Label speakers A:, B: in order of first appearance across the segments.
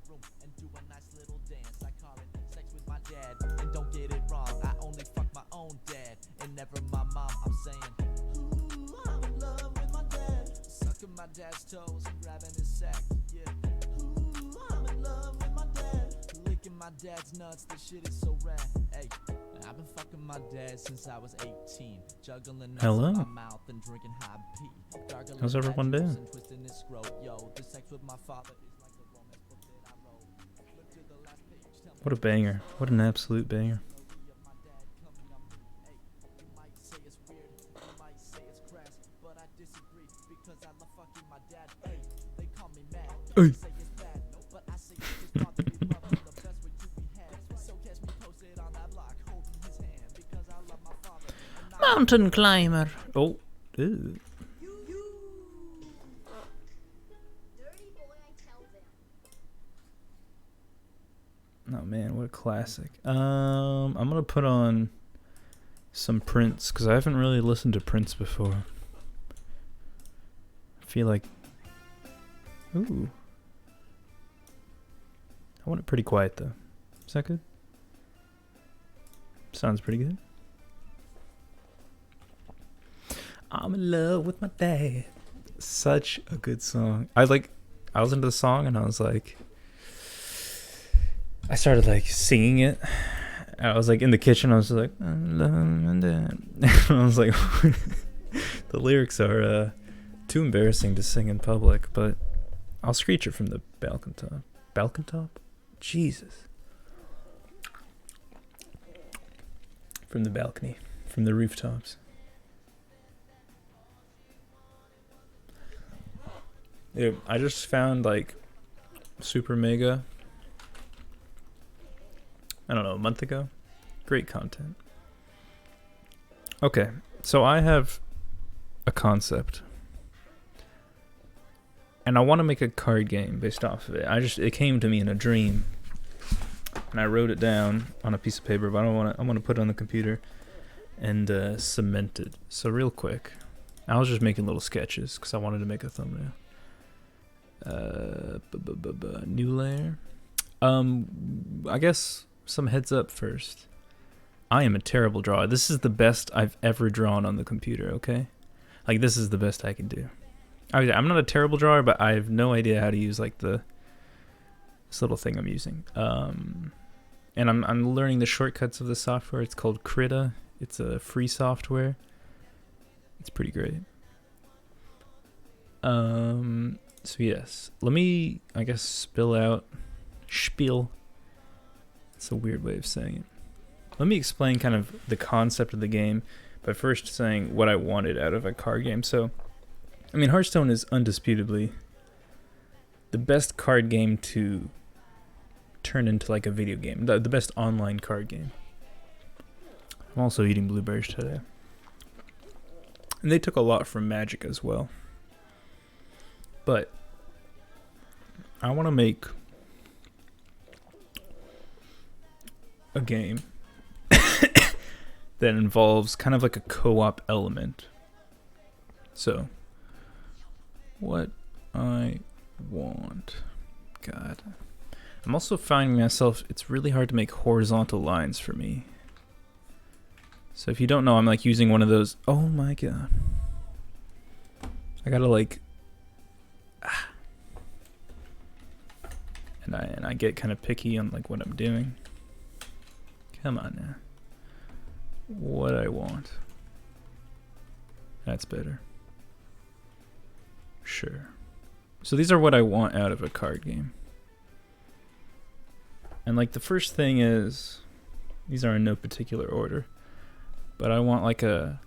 A: room and do a nice little dance. I call it sex with my dad. And don't get it wrong, I only fuck my own dad and never my mom. I'm saying, ooh, I'm in love with my dad. Sucking my dad's toes and grabbing his sack. Yeah. Ooh, I'm in love with my dad. Licking my dad's nuts, this shit is so rad. Hey, I've been fucking my dad since I was 18. Juggling nuts in my mouth and drinking high pee. Gargling
B: How's everyone doing?
A: and twisting his scrote. Yo, the sex with my father is like a romance book that I wrote. Flip to the last page, tell me
B: What a banger. What an absolute banger.
A: my dad coming up. Hey, you might say it's weird, you might say it's crass, but I disagree because I love fucking my dad. Hey, they call me mad.
B: Hey.
A: Say it's bad, but I say it's just thought to be loved the best way to be had. So catch me posted on that block, holding his hand because I love my father.
B: Mountain climber. Oh. Ew.
C: Dirty boy, I tell them.
B: Oh man, what a classic. I'm gonna put on some Prince because I haven't really listened to Prince before. I feel like, ooh, I want it pretty quiet though. Is that good? Sounds pretty good. I'm in love with my dad. Such a good song. I listened to the song and I was like, I started like singing it. I was like in the kitchen. I was like, I love my dad. I was like, the lyrics are too embarrassing to sing in public, but I'll screech it from the balcony top. Balcony top? Jesus. From the balcony, from the rooftops. Yeah, I just found like Super Mega, I don't know, a month ago. Great content. Okay, so I have a concept. And I want to make a card game based off of it. It came to me in a dream. And I wrote it down on a piece of paper, but I want to put it on the computer and cement it. So real quick, I was just making little sketches because I wanted to make a thumbnail. New layer. I guess some heads up first. I am a terrible drawer. This is the best I've ever drawn on the computer, okay? Like, this is the best I can do. I'm not a terrible drawer, but I have no idea how to use, like, this little thing I'm using. And I'm learning the shortcuts of the software. It's called Krita. It's a free software. It's pretty great. So yes, let me, I guess, spiel. It's a weird way of saying it. Let me explain kind of the concept of the game by first saying what I wanted out of a card game. So, I mean, Hearthstone is undisputably the best card game to turn into like a video game. The best online card game. I'm also eating blueberries today. And they took a lot from Magic as well. But I want to make a game that involves kind of like a co-op element. So, what I want. God. I'm also finding myself, it's really hard to make horizontal lines for me. So if you don't know, I'm like using one of those, oh my god. I gotta like, and I get kind of picky on like what I'm doing. Come on now. What I want. That's better. Sure. So these are what I want out of a card game. And like the first thing is, these are in no particular order, but I want like a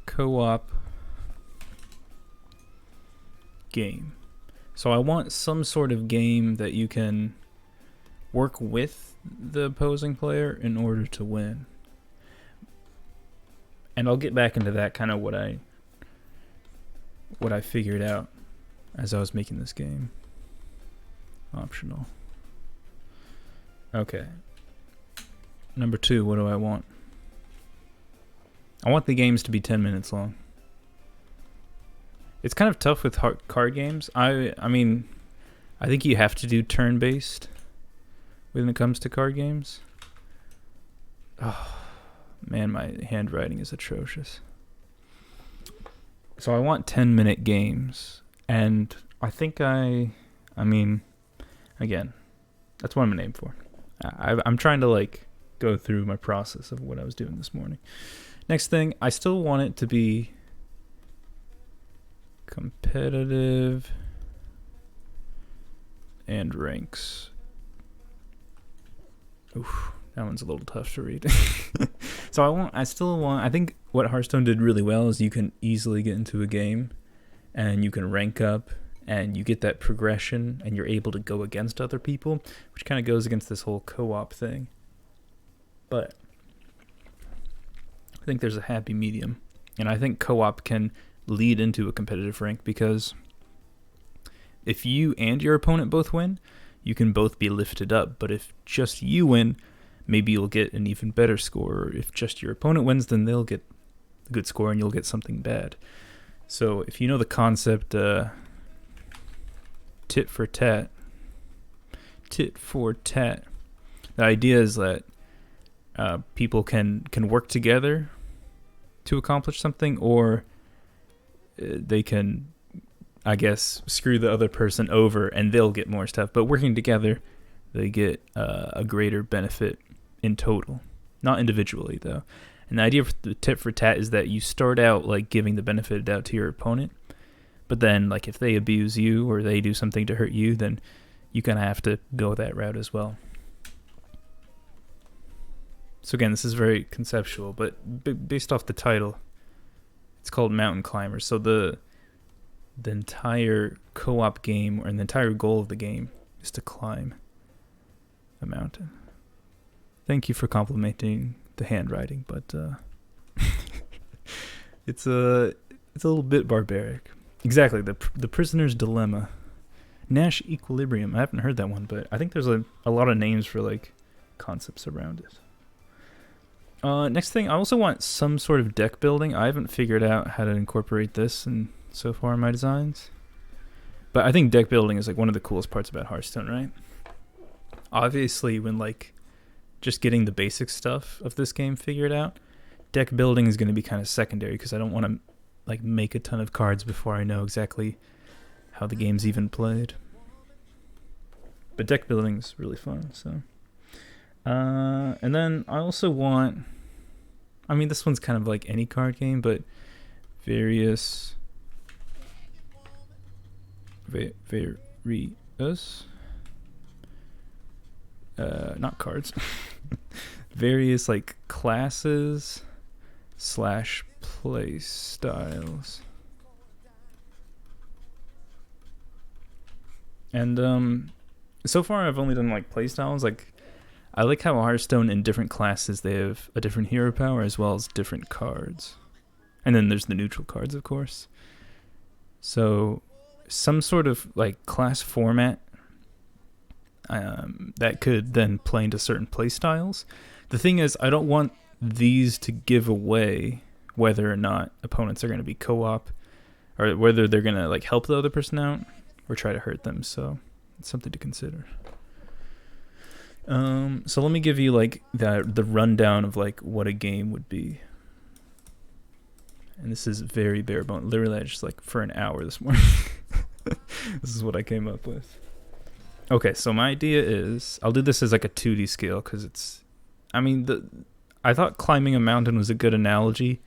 B: co-op game. So I want some sort of game that you can work with the opposing player in order to win. And I'll get back into that, kind of what I figured out as I was making this game. Optional. Okay. Number 2, what do I want? I want the games to be 10 minutes long. It's kind of tough with card games. I mean, I think you have to do turn-based when it comes to card games. Oh, man, my handwriting is atrocious. So I want 10-minute games, and I think I mean, again, that's what I'm gonna aim for. I'm trying to like go through my process of what I was doing this morning. Next thing, I still want it to be competitive and ranks. Oof, that one's a little tough to read. So I think what Hearthstone did really well is you can easily get into a game and you can rank up and you get that progression and you're able to go against other people, which kind of goes against this whole co-op thing. But I think there's a happy medium, and I think co-op can lead into a competitive rank, because if you and your opponent both win, you can both be lifted up. But if just you win, maybe you'll get an even better score. Or if just your opponent wins, then they'll get a good score and you'll get something bad. So if you know the concept, tit for tat. The idea is that people can work together to accomplish something, or they can, I guess, screw the other person over and they'll get more stuff. But working together, they get a greater benefit in total, not individually though. And the idea for the tit for tat is that you start out like giving the benefit of doubt to your opponent, but then like if they abuse you or they do something to hurt you, then you kind of have to go that route as well. So again, this is very conceptual, but based off the title, it's called Mountain Climbers. So the entire co-op game, or the entire goal of the game, is to climb a mountain. Thank you for complimenting the handwriting, but it's a little bit barbaric. Exactly, the prisoner's dilemma, Nash equilibrium. I haven't heard that one, but I think there's a lot of names for like concepts around it. Next thing, I also want some sort of deck building. I haven't figured out how to incorporate this so far in my designs. But I think deck building is like one of the coolest parts about Hearthstone, right? Obviously, when like just getting the basic stuff of this game figured out, deck building is going to be kind of secondary, because I don't want to like make a ton of cards before I know exactly how the game's even played. But deck building is really fun, so. And then I also want, I mean, this one's kind of like any card game, but various not cards, various like classes / play styles. And so far I've only done like play styles. Like, I like how Hearthstone, in different classes, they have a different hero power as well as different cards. And then there's the neutral cards, of course. So some sort of like class format that could then play into certain play styles. The thing is, I don't want these to give away whether or not opponents are going to be co-op, or whether they're going to like help the other person out or try to hurt them. So it's something to consider. So let me give you like the rundown of like what a game would be. And this is very bare bones. Literally, I just like for an hour this morning. This is what I came up with. Okay, so my idea is I'll do this as like a 2D scale, because it's, I mean, I thought climbing a mountain was a good analogy.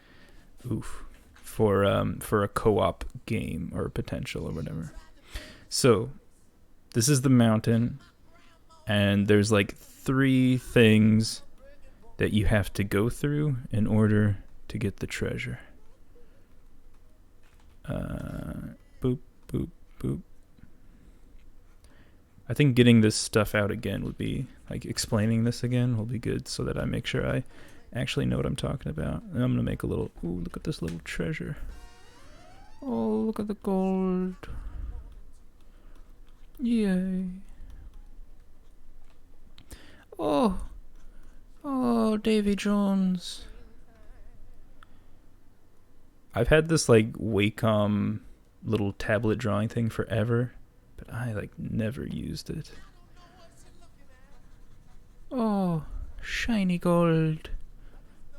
B: For a co-op game or potential or whatever. So this is the mountain. And there's like 3 things that you have to go through in order to get the treasure. Boop, boop, boop. I think getting this stuff out again would be, like explaining this again will be good, so that I make sure I actually know what I'm talking about. And I'm going to make a little, ooh, look at this little treasure. Oh, look at the gold. Yay. Oh, Davy Jones. I've had this like Wacom little tablet drawing thing forever, but I like never used it. Oh, shiny gold.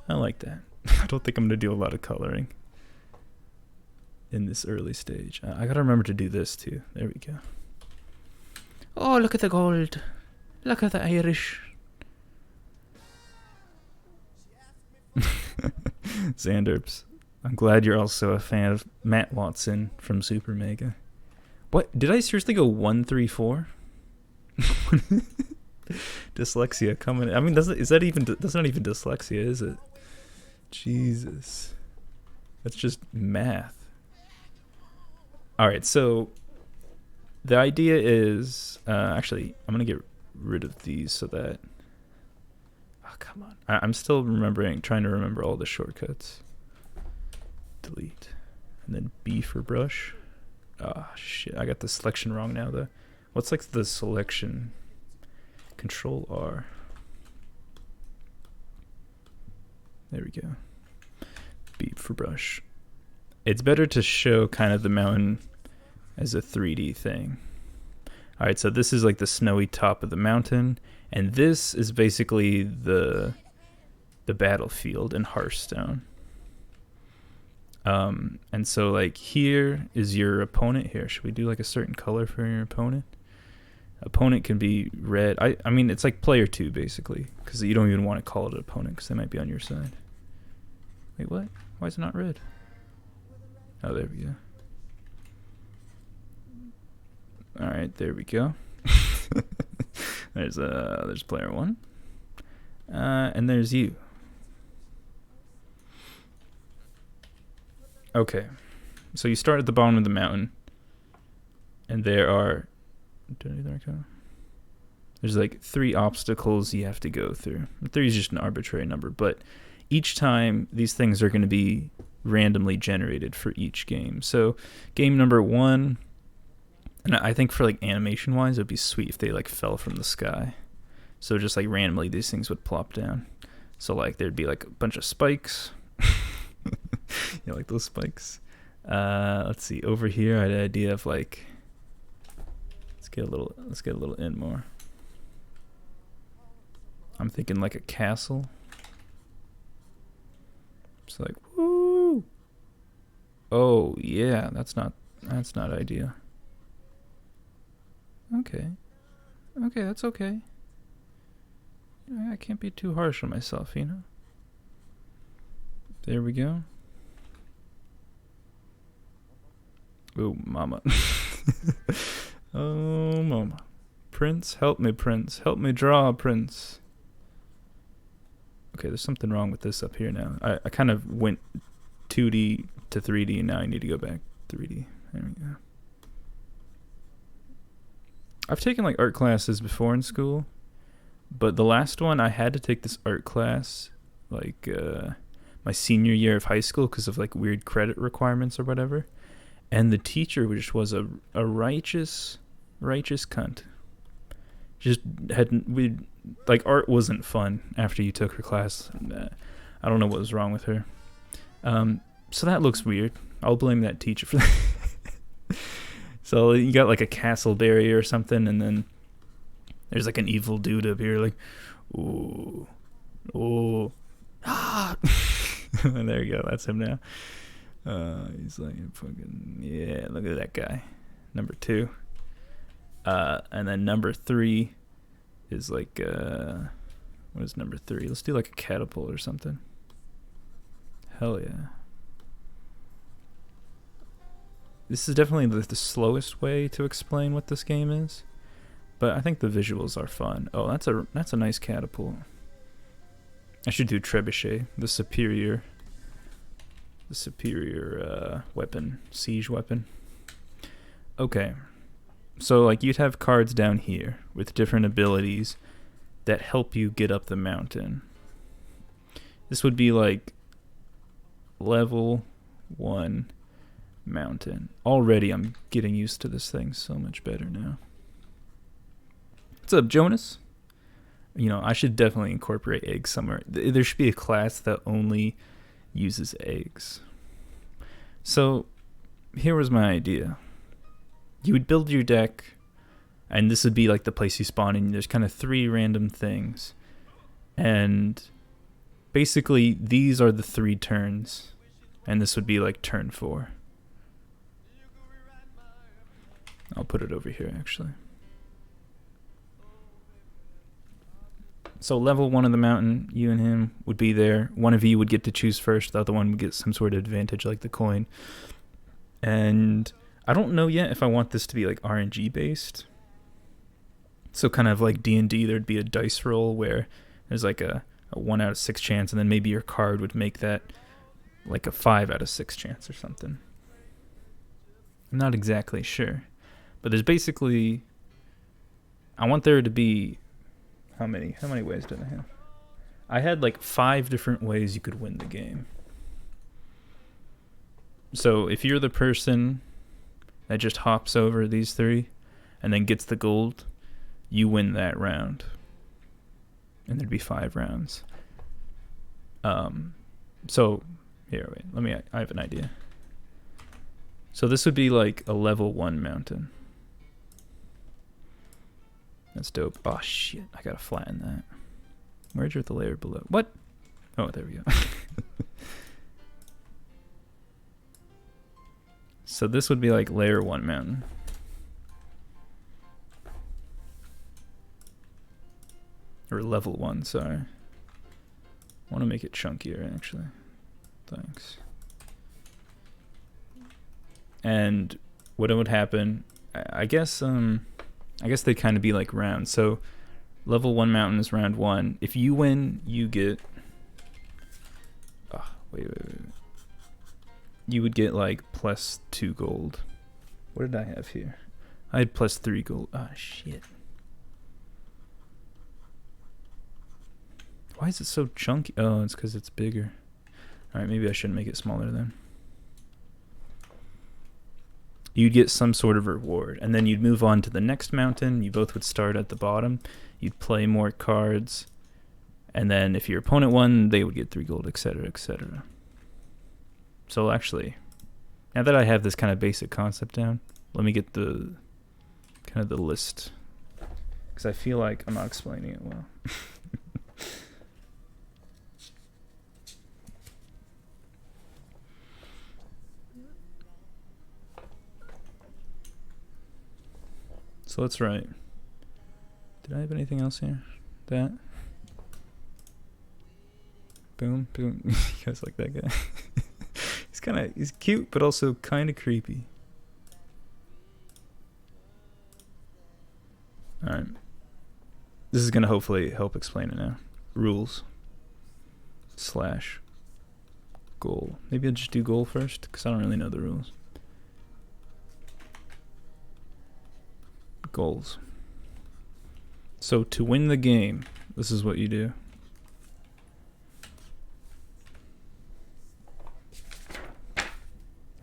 B: I like that. I don't think I'm gonna do a lot of coloring in this early stage. I gotta remember to do this too. There we go. Oh, look at the gold. Look at the Irish. Xanderps, I'm glad you're also a fan of Matt Watson from Super Mega. What? Did I seriously go 134? Dyslexia coming. I mean, that's not even dyslexia, is it? Jesus. That's just math. Alright, so the idea is, actually, I'm going to get rid of these so that, oh, come on. I'm still trying to remember all the shortcuts. Delete. And then B for brush. Ah, shit, I got the selection wrong now, though. What's like the selection? Control R. There we go. B for brush. It's better to show kind of the mountain as a 3D thing. Alright, so this is like the snowy top of the mountain, and this is basically the battlefield in Hearthstone. And so like here is your opponent. Here, should we do like a certain color for your opponent? Opponent can be red. I mean, it's like player 2 basically, because you don't even want to call it an opponent because they might be on your side. Wait, what? Why is it not red? Oh, there we go. All right, there we go. There's player 1, and there's you. Okay, so you start at the bottom of the mountain, and there's like 3 obstacles you have to go through. 3 is just an arbitrary number, but each time these things are going to be randomly generated for each game. So game number 1, and I think for like animation wise, it'd be sweet if they like fell from the sky. So just like randomly these things would plop down. So like there'd be like a bunch of spikes. You know, like those spikes. Let's see, over here I had an idea of like, let's get a little in more. I'm thinking like a castle. It's like, woo! Oh yeah, that's not idea. Okay, that's okay. I can't be too harsh on myself, you know. There we go. Oh, mama. Oh, mama. Prince, help me, Prince. Help me draw, Prince. Okay, there's something wrong with this up here now. I kind of went 2D to 3D, and now I need to go back 3D. There we go. I've taken like art classes before in school, but the last one I had to take this art class like my senior year of high school because of like weird credit requirements or whatever. And the teacher just was a righteous cunt. Just like art wasn't fun after you took her class. I don't know what was wrong with her. So that looks weird. I'll blame that teacher for that. So you got like a castle barrier or something, and then there's like an evil dude up here like, ooh, ah. And there you go. That's him now. He's like fucking, yeah, look at that guy. Number 2. And then number 3 is like, what is number 3? Let's do like a catapult or something. Hell yeah. This is definitely the slowest way to explain what this game is, but I think the visuals are fun. Oh, that's a nice catapult. I should do trebuchet, the superior weapon, siege weapon. Okay, so like you'd have cards down here with different abilities that help you get up the mountain. This would be like level 1 mountain. Already I'm getting used to this thing so much better now. What's up, Jonas? You know, I should definitely incorporate eggs somewhere. There should be a class that only uses eggs. So here was my idea. you would build your deck, and this would be like the place you spawn in. There's kind of 3 random things, and basically these are the 3 turns, and this would be like turn 4. I'll put it over here actually. So level 1 of the mountain, you and him would be there. One of you would get to choose first. The other one would get some sort of advantage like the coin. And I don't know yet if I want this to be like RNG based. So kind of like D&D, there'd be a dice roll where there's like a 1 out of 6 chance, and then maybe your card would make that like a 5 out of 6 chance or something. I'm not exactly sure. But there's basically, I want there to be, how many ways did I have? I had like 5 different ways you could win the game. So if you're the person that just hops over these 3 and then gets the gold, you win that round. And there'd be 5 rounds. So here, wait, I have an idea. So this would be like a level 1 mountain. That's dope. Oh shit, I gotta flatten that. Merge with the layer below. What? Oh, there we go. So this would be like layer 1 mountain. Or level 1, sorry. I want to make it chunkier actually. Thanks. And what would happen, I guess they kind of be like rounds. So level 1 mountain is round 1. If you win, you get, wait. You would get like plus 2 gold. What did I have here? I had plus 3 gold. Ah, shit. Why is it so chunky? Oh, it's because it's bigger. Alright, maybe I shouldn't make it smaller then. You'd get some sort of reward, and then you'd move on to the next mountain. You both would start at the bottom. You'd play more cards, and then if your opponent won, they would get 3 gold, etc., etc. So actually, now that I have this kind of basic concept down, let me get the kind of the list, because I feel like I'm not explaining it well. So let's write. Did I have anything else here? That. Boom, boom. You guys like that guy? He's cute, but also kind of creepy. Alright. This is going to hopefully help explain it now. Rules. / goal. Maybe I'll just do goal first, because I don't really know the rules. Goals. So to win the game, this is what you do.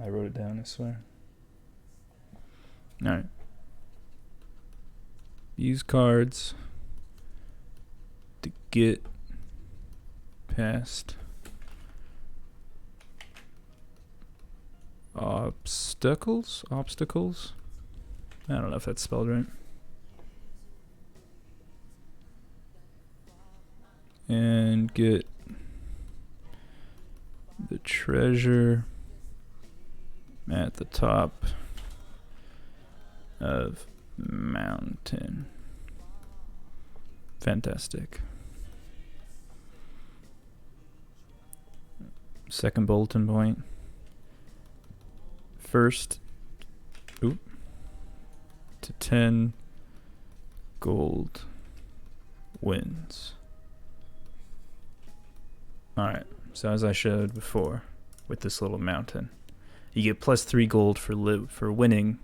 B: I wrote it down, I swear. Alright. Use cards to get past obstacles? I don't know if that's spelled right. And get the treasure at the top of mountain. Fantastic. Second bulletin point. First to 10 gold wins. Alright, so as I showed before with this little mountain, you get plus 3 gold for winning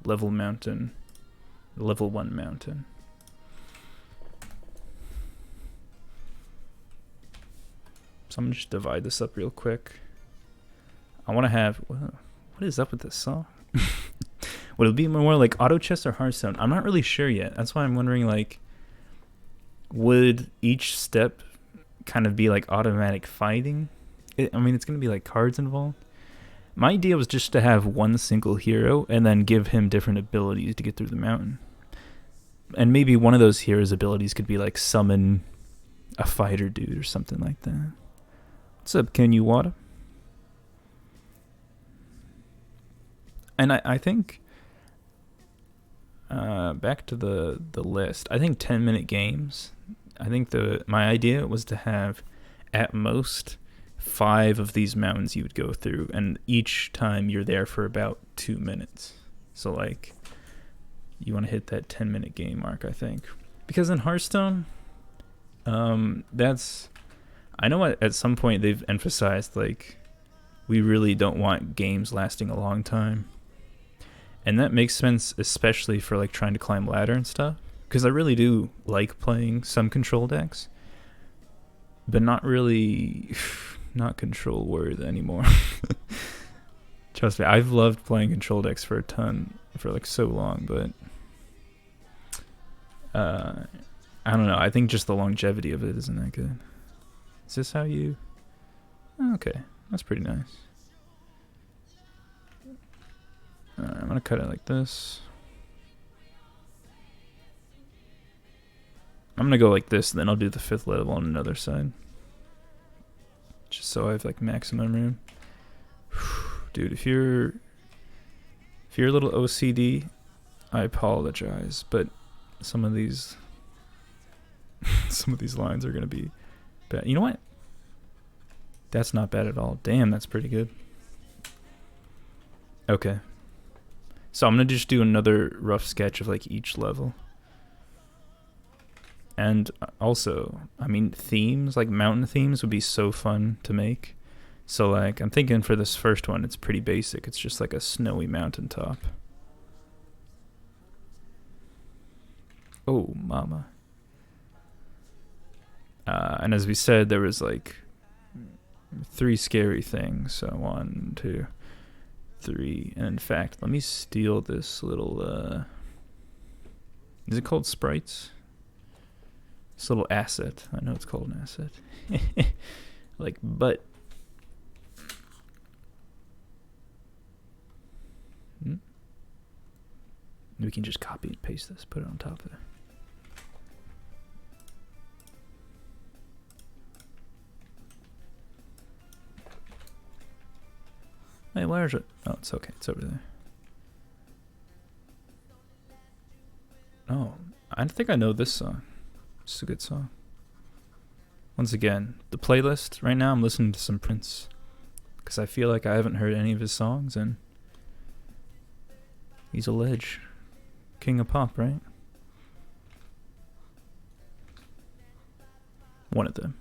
B: level 1 mountain. So I'm gonna just divide this up real quick. I want to have, what is up with this song? Would it be more like auto chess or Hearthstone? I'm not really sure yet. That's why I'm wondering, like, would each step kind of be like automatic fighting? I mean, it's going to be like cards involved. My idea was just to have one single hero and then give him different abilities to get through the mountain. And maybe one of those heroes' abilities could be like summon a fighter dude or something like that. What's up, Can You Water? And I think back to the list. I think 10-minute games. I think my idea was to have at most 5 of these mountains you would go through, and each time you're there for about 2 minutes. So like you want to hit that 10-minute game mark, I think. Because in Hearthstone, that's, I know at some point they've emphasized like we really don't want games lasting a long time. And that makes sense, especially for like trying to climb ladder and stuff. Because I really do like playing some control decks, but not really, not control worth anymore. Trust me, I've loved playing control decks for like so long, but I don't know. I think just the longevity of it isn't that good. Is this how you? Okay, that's pretty nice. Alright, I'm gonna cut it like this. I'm gonna go like this, and then I'll do the 5th level on another side. Just so I have like maximum room. Dude, if you're a little OCD, I apologize, but some of these lines are gonna be bad. You know what? That's not bad at all. Damn, that's pretty good. Okay. So I'm going to just do another rough sketch of like each level. And also, I mean, themes, like mountain themes would be so fun to make. So like, I'm thinking for this first one, it's pretty basic. It's just like a snowy mountaintop. Oh, mama. And as we said, there was like 3 scary things. So 1, 2, 3. And in fact, let me steal this little is it called sprites? This little asset. I know it's called an asset. Like butt. We can just copy and paste this, put it on top of it. Hey, where is it? Oh, it's okay. It's over there. Oh, I think I know this song. It's a good song. Once again, the playlist. Right now I'm listening to some Prince. Because I feel like I haven't heard any of his songs, and he's a ledge. King of pop, right? One of them.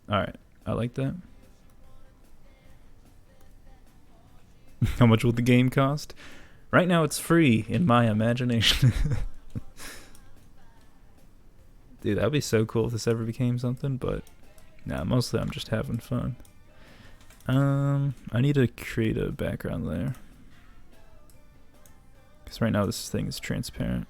B: Alright. I like that. How much will the game cost? Right now it's free in my imagination. Dude, that'd be so cool if this ever became something, but nah, mostly I'm just having fun. I need to create a background layer. Because right now this thing is transparent.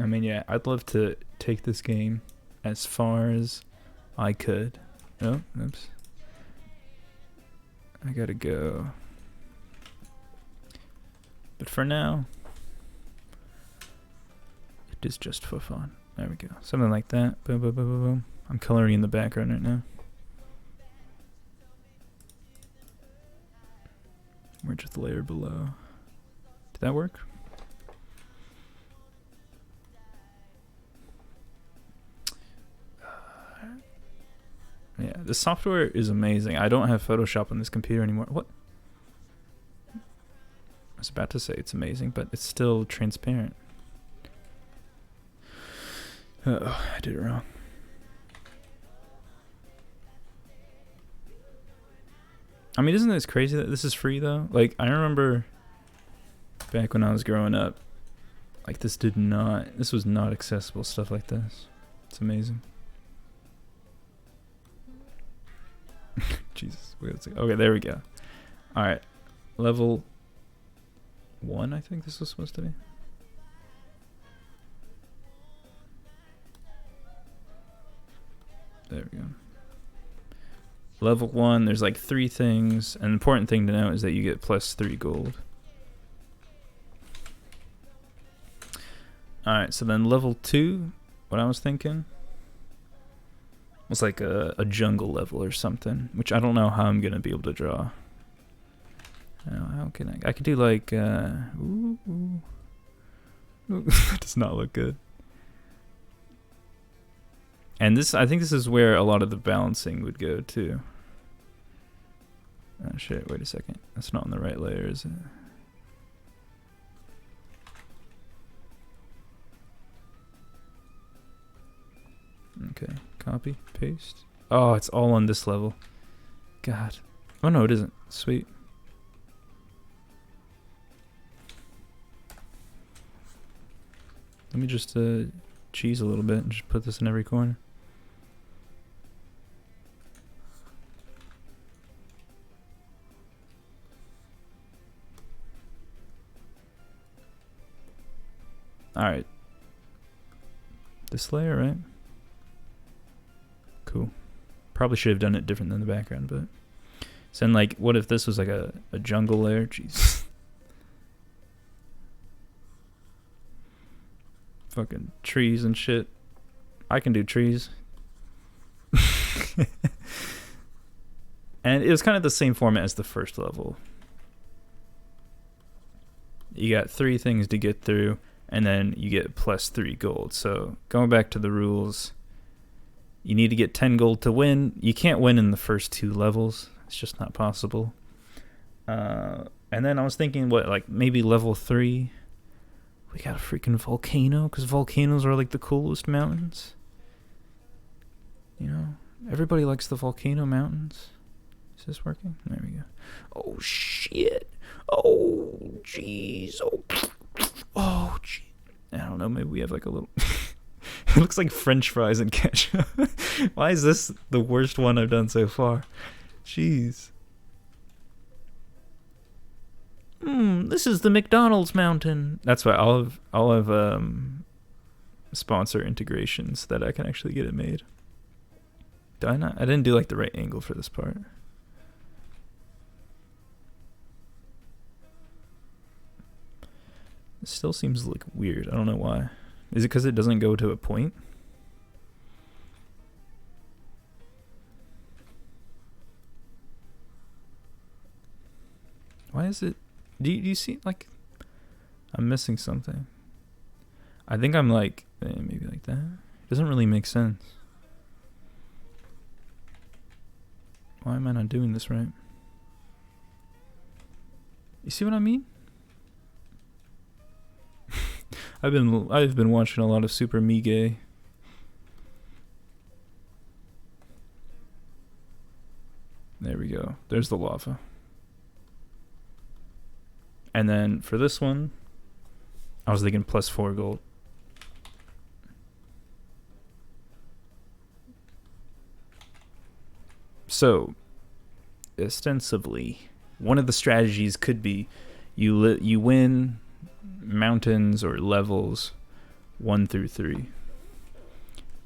B: I mean, yeah, I'd love to take this game as far as I could. Oh, oops. I gotta go. But for now, it is just for fun. There we go. Something like that. Boom, boom, boom, boom, boom. I'm coloring in the background right now. Merge with the layer below. Did that work? Yeah, the software is amazing. I don't have Photoshop on this computer anymore. What? I was about to say it's amazing, but it's still transparent. Oh, I did it wrong. I mean, isn't this crazy that this is free though? Like, I remember back when I was growing up, like this was not accessible, stuff like this. It's amazing. Jesus. Okay, there we go. Alright. Level 1, I think this was supposed to be. There we go. Level 1, there's like 3 things. An important thing to note is that you get plus 3 gold. Alright, so then level 2, what I was thinking was like a jungle level or something, which I don't know how I'm going to be able to draw. How can I could do like, ooh. That does not look good. And this, I think this is where a lot of the balancing would go too. Oh shit, wait a second. That's not on the right layer, is it? Okay, copy, paste. Oh, it's all on this level. God. Oh no, it isn't. Sweet. Let me just cheese a little bit and just put this in every corner. Alright. This layer, right? Cool. Probably should have done it different than the background, but... So then, like, what if this was like a jungle layer? Jeez. Fucking trees and shit. I can do trees. And it was kind of the same format as the first level. You got 3 things to get through, and then you get plus 3 gold. So going back to the rules, you need to get 10 gold to win. You can't win in the first 2 levels. It's just not possible. And then I was thinking, what, like maybe level 3? We got a freaking volcano, because volcanoes are like the coolest mountains. You know, everybody likes the volcano mountains. Is this working? There we go. Oh shit. Oh jeez. Oh jeez. I don't know, maybe we have like a little... It looks like French fries and ketchup. Why is this the worst one I've done so far? Jeez. This is the McDonald's mountain. That's why I'll have sponsor integrations that I can actually get it made. Did I not? I didn't do like the right angle for this part. It still seems like weird. I don't know why. Is it because it doesn't go to a point? Why is it? Do you see, like, I'm missing something. I think I'm like, maybe like that. It doesn't really make sense. Why am I not doing this right? You see what I mean? I've been watching a lot of Super Mige. There we go. There's the lava. And then for this one, I was thinking plus 4 gold. So, ostensibly, one of the strategies could be you win mountains or levels 1 through 3.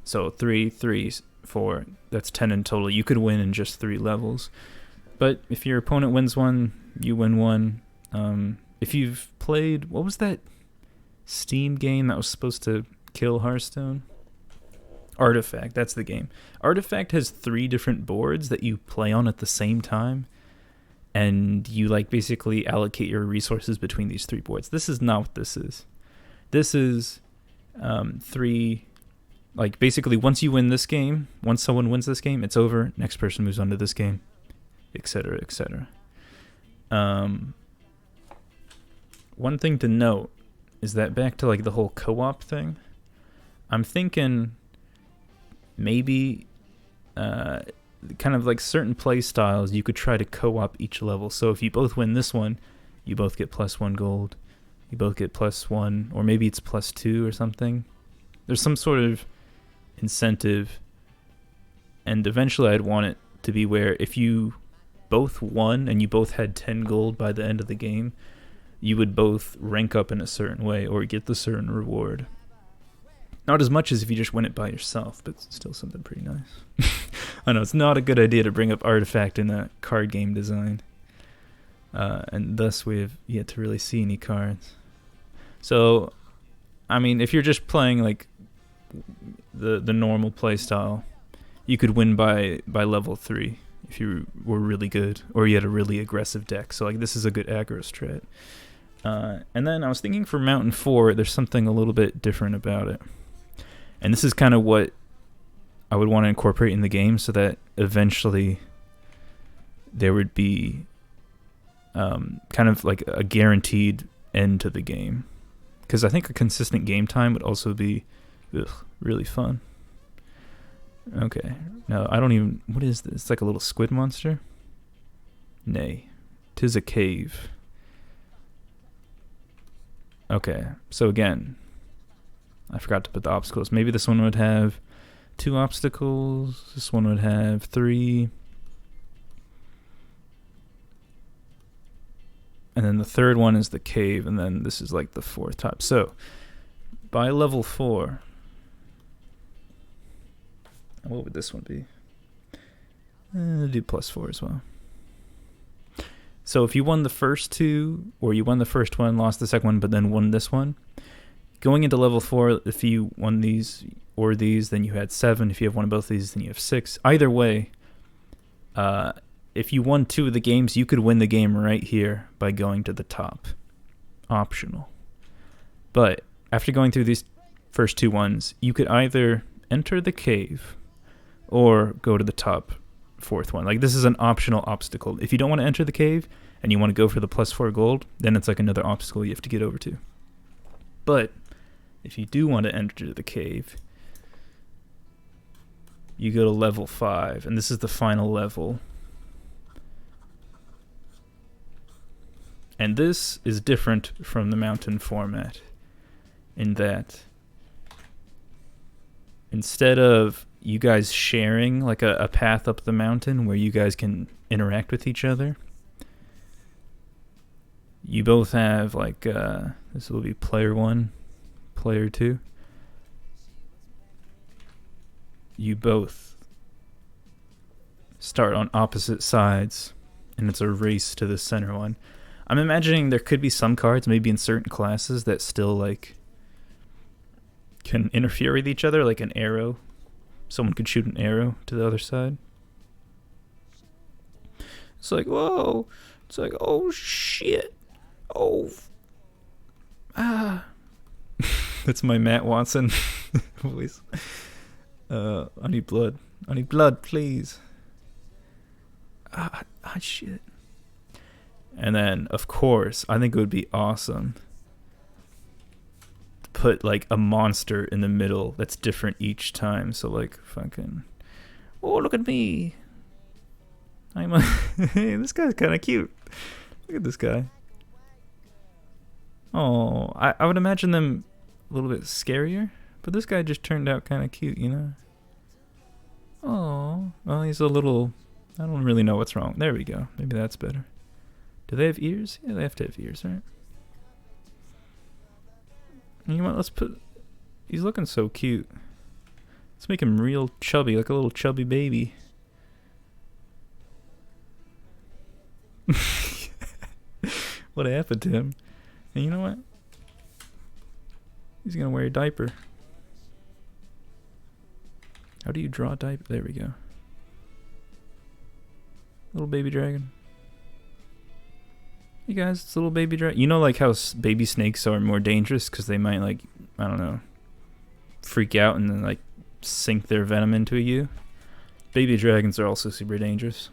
B: So 3, 3, 4, that's 10 in total. You could win in just 3 levels. But if your opponent wins 1, you win 1. If you've played, what was that Steam game that was supposed to kill Hearthstone? Artifact, that's the game. Artifact has 3 different boards that you play on at the same time, and you like basically allocate your resources between these 3 boards. This is not what this is. This is 3, like basically once you win this game, once someone wins this game, it's over, next person moves on to this game, etc., etc. One thing to note is that back to like the whole co-op thing, I'm thinking maybe kind of like certain play styles you could try to co-op each level. So if you both win this one, you both get plus 1 gold, you both get plus 1, or maybe it's plus 2 or something. There's some sort of incentive, and eventually I'd want it to be where if you both won and you both had 10 gold by the end of the game, you would both rank up in a certain way or get the certain reward. Not as much as if you just win it by yourself, but still something pretty nice. I know it's not a good idea to bring up artifact in a card game design. And thus we have yet to really see any cards. So, I mean, if you're just playing like the normal play style, you could win by level 3 if you were really good or you had a really aggressive deck. So like this is a good aggro strat. And then I was thinking for Mountain 4, there's something a little bit different about it. And this is kind of what I would want to incorporate in the game so that eventually there would be kind of like a guaranteed end to the game. Because I think a consistent game time would also be really fun. Okay. No, I don't even... What is this? It's like a little squid monster? Nay. 'Tis a cave. Okay. So again, I forgot to put the obstacles. Maybe this one would have 2 obstacles. This one would have 3. And then the third one is the cave, and then this is like the 4th type. So, by level 4, what would this one be? I'll do +4 as well. So if you won the first 2, or you won the first one, lost the second one, but then won this one, going into level 4, if you won these or these, then you had 7. If you have one of both of these, then you have 6. Either way, if you won 2 of the games, you could win the game right here by going to the top. Optional. But after going through these first 2 ones, you could either enter the cave or go to the top 4th one. Like this is an optional obstacle. If you don't want to enter the cave and you want to go for the +4 gold, then it's like another obstacle you have to get over to. But if you do want to enter the cave, you go to level 5, and this is the final level. And this is different from the mountain format in that instead of you guys sharing like a path up the mountain where you guys can interact with each other, you both have like, this will be player 1, player 2. You both start on opposite sides, and it's a race to the center one. I'm imagining there could be some cards, maybe in certain classes, that still like can interfere with each other, like an arrow. Someone could shoot an arrow to the other side. It's like, whoa. It's like, oh shit. Oh. Ah. That's my Matt Watson voice. I need blood. I need blood, please. Shit. And then, of course, I think it would be awesome to put, like, a monster in the middle that's different each time. So, like, fucking... Oh, look at me. I'm a... Hey, this guy's kind of cute. Look at this guy. Oh, I would imagine them a little bit scarier. But this guy just turned out kind of cute, you know? Oh, well, he's a little... I don't really know what's wrong. There we go. Maybe that's better. Do they have ears? Yeah, they have to have ears, right? You know what? Let's put... He's looking so cute. Let's make him real chubby, like a little chubby baby. What happened to him? And you know what? He's gonna wear a diaper. How do you draw a diaper? There we go. Little baby dragon. Hey guys, it's a little baby dragon. You know, like how baby snakes are more dangerous because they might, like, I don't know, freak out and then, like, sink their venom into you? Baby dragons are also super dangerous.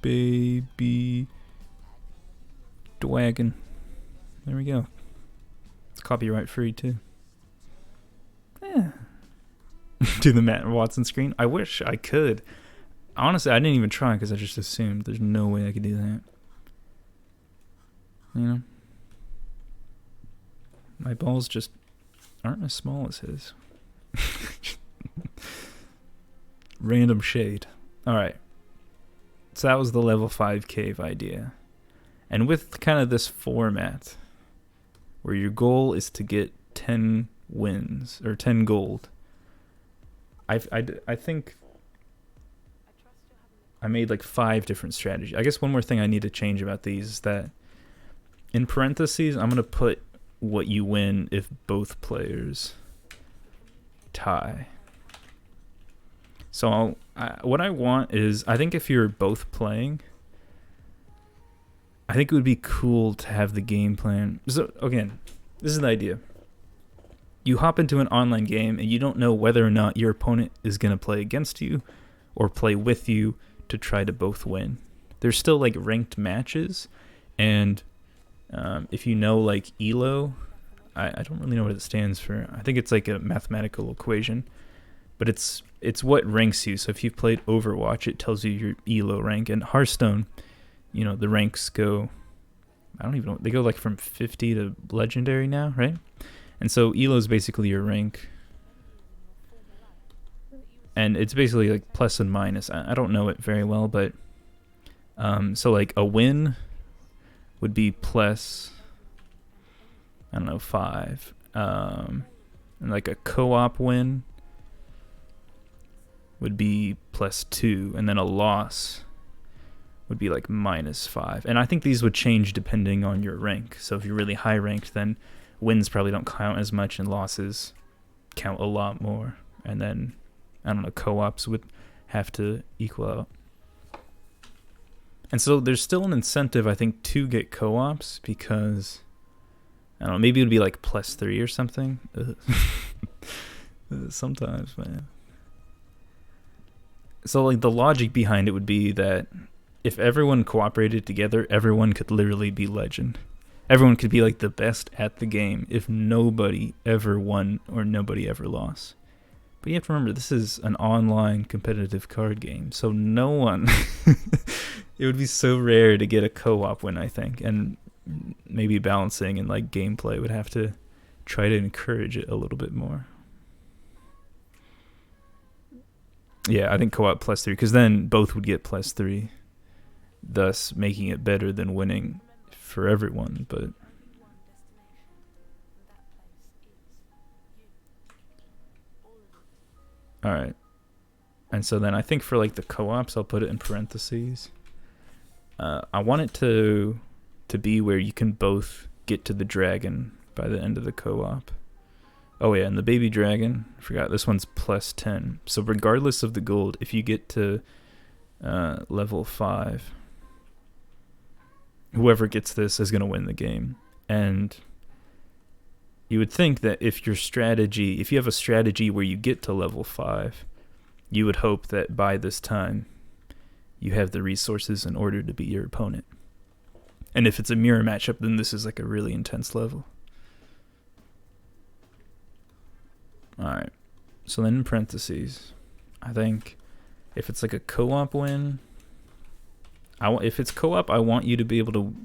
B: Baby dragon. There we go. It's copyright free too. Yeah. Do the Matt Watson screen? I wish I could. Honestly, I didn't even try because I just assumed there's no way I could do that. You know? My balls just aren't as small as his. Random shade. Alright. So that was the level 5 cave idea. And with kind of this format, where your goal is to get 10 wins or 10 gold, I think I made like 5 different strategies. I guess one more thing I need to change about these is that in parentheses, I'm going to put what you win if both players tie. So what I want is, I think if you're both playing, I think it would be cool to have the game plan. So again, this is the idea. You hop into an online game and you don't know whether or not your opponent is going to play against you or play with you to try to both win. There's still like ranked matches, and if you know like ELO, I don't really know what it stands for. I think it's like a mathematical equation, but it's what ranks you. So if you've played Overwatch, it tells you your ELO rank. And Hearthstone, you know, the ranks go, I don't even know, they go like from 50 to legendary now, right? And so ELO is basically your rank. And it's basically like plus and minus. I don't know it very well, but so like a win would be plus, I don't know, 5. And like a co-op win would be plus 2, and then a loss would be like minus 5. And I think these would change depending on your rank. So if you're really high ranked, then wins probably don't count as much and losses count a lot more. And then, I don't know, co-ops would have to equal out. And so there's still an incentive, I think, to get co-ops because, I don't know, maybe it would be like plus 3 or something. Sometimes, man. So like the logic behind it would be that if everyone cooperated together, everyone could literally be legend. Everyone could be like the best at the game if nobody ever won or nobody ever lost. But you have to remember, this is an online competitive card game, so no one... It would be so rare to get a co-op win, I think, and maybe balancing and like gameplay would have to try to encourage it a little bit more. Yeah, I think co-op plus 3, because then both would get plus 3, thus making it better than winning for everyone. But all right, and so then I think for like the co-ops, I'll put it in parentheses. I want it to be where you can both get to the dragon by the end of the co-op. Oh yeah, and the baby dragon, I forgot, this one's plus 10. So regardless of the gold, if you get to level 5, whoever gets this is going to win the game. And you would think that if you have a strategy where you get to level 5, you would hope that by this time you have the resources in order to be your opponent. And if it's a mirror matchup, then this is like a really intense level. Alright, so then in parentheses, I think if it's like a co-op win, if it's co-op, I want you to be able to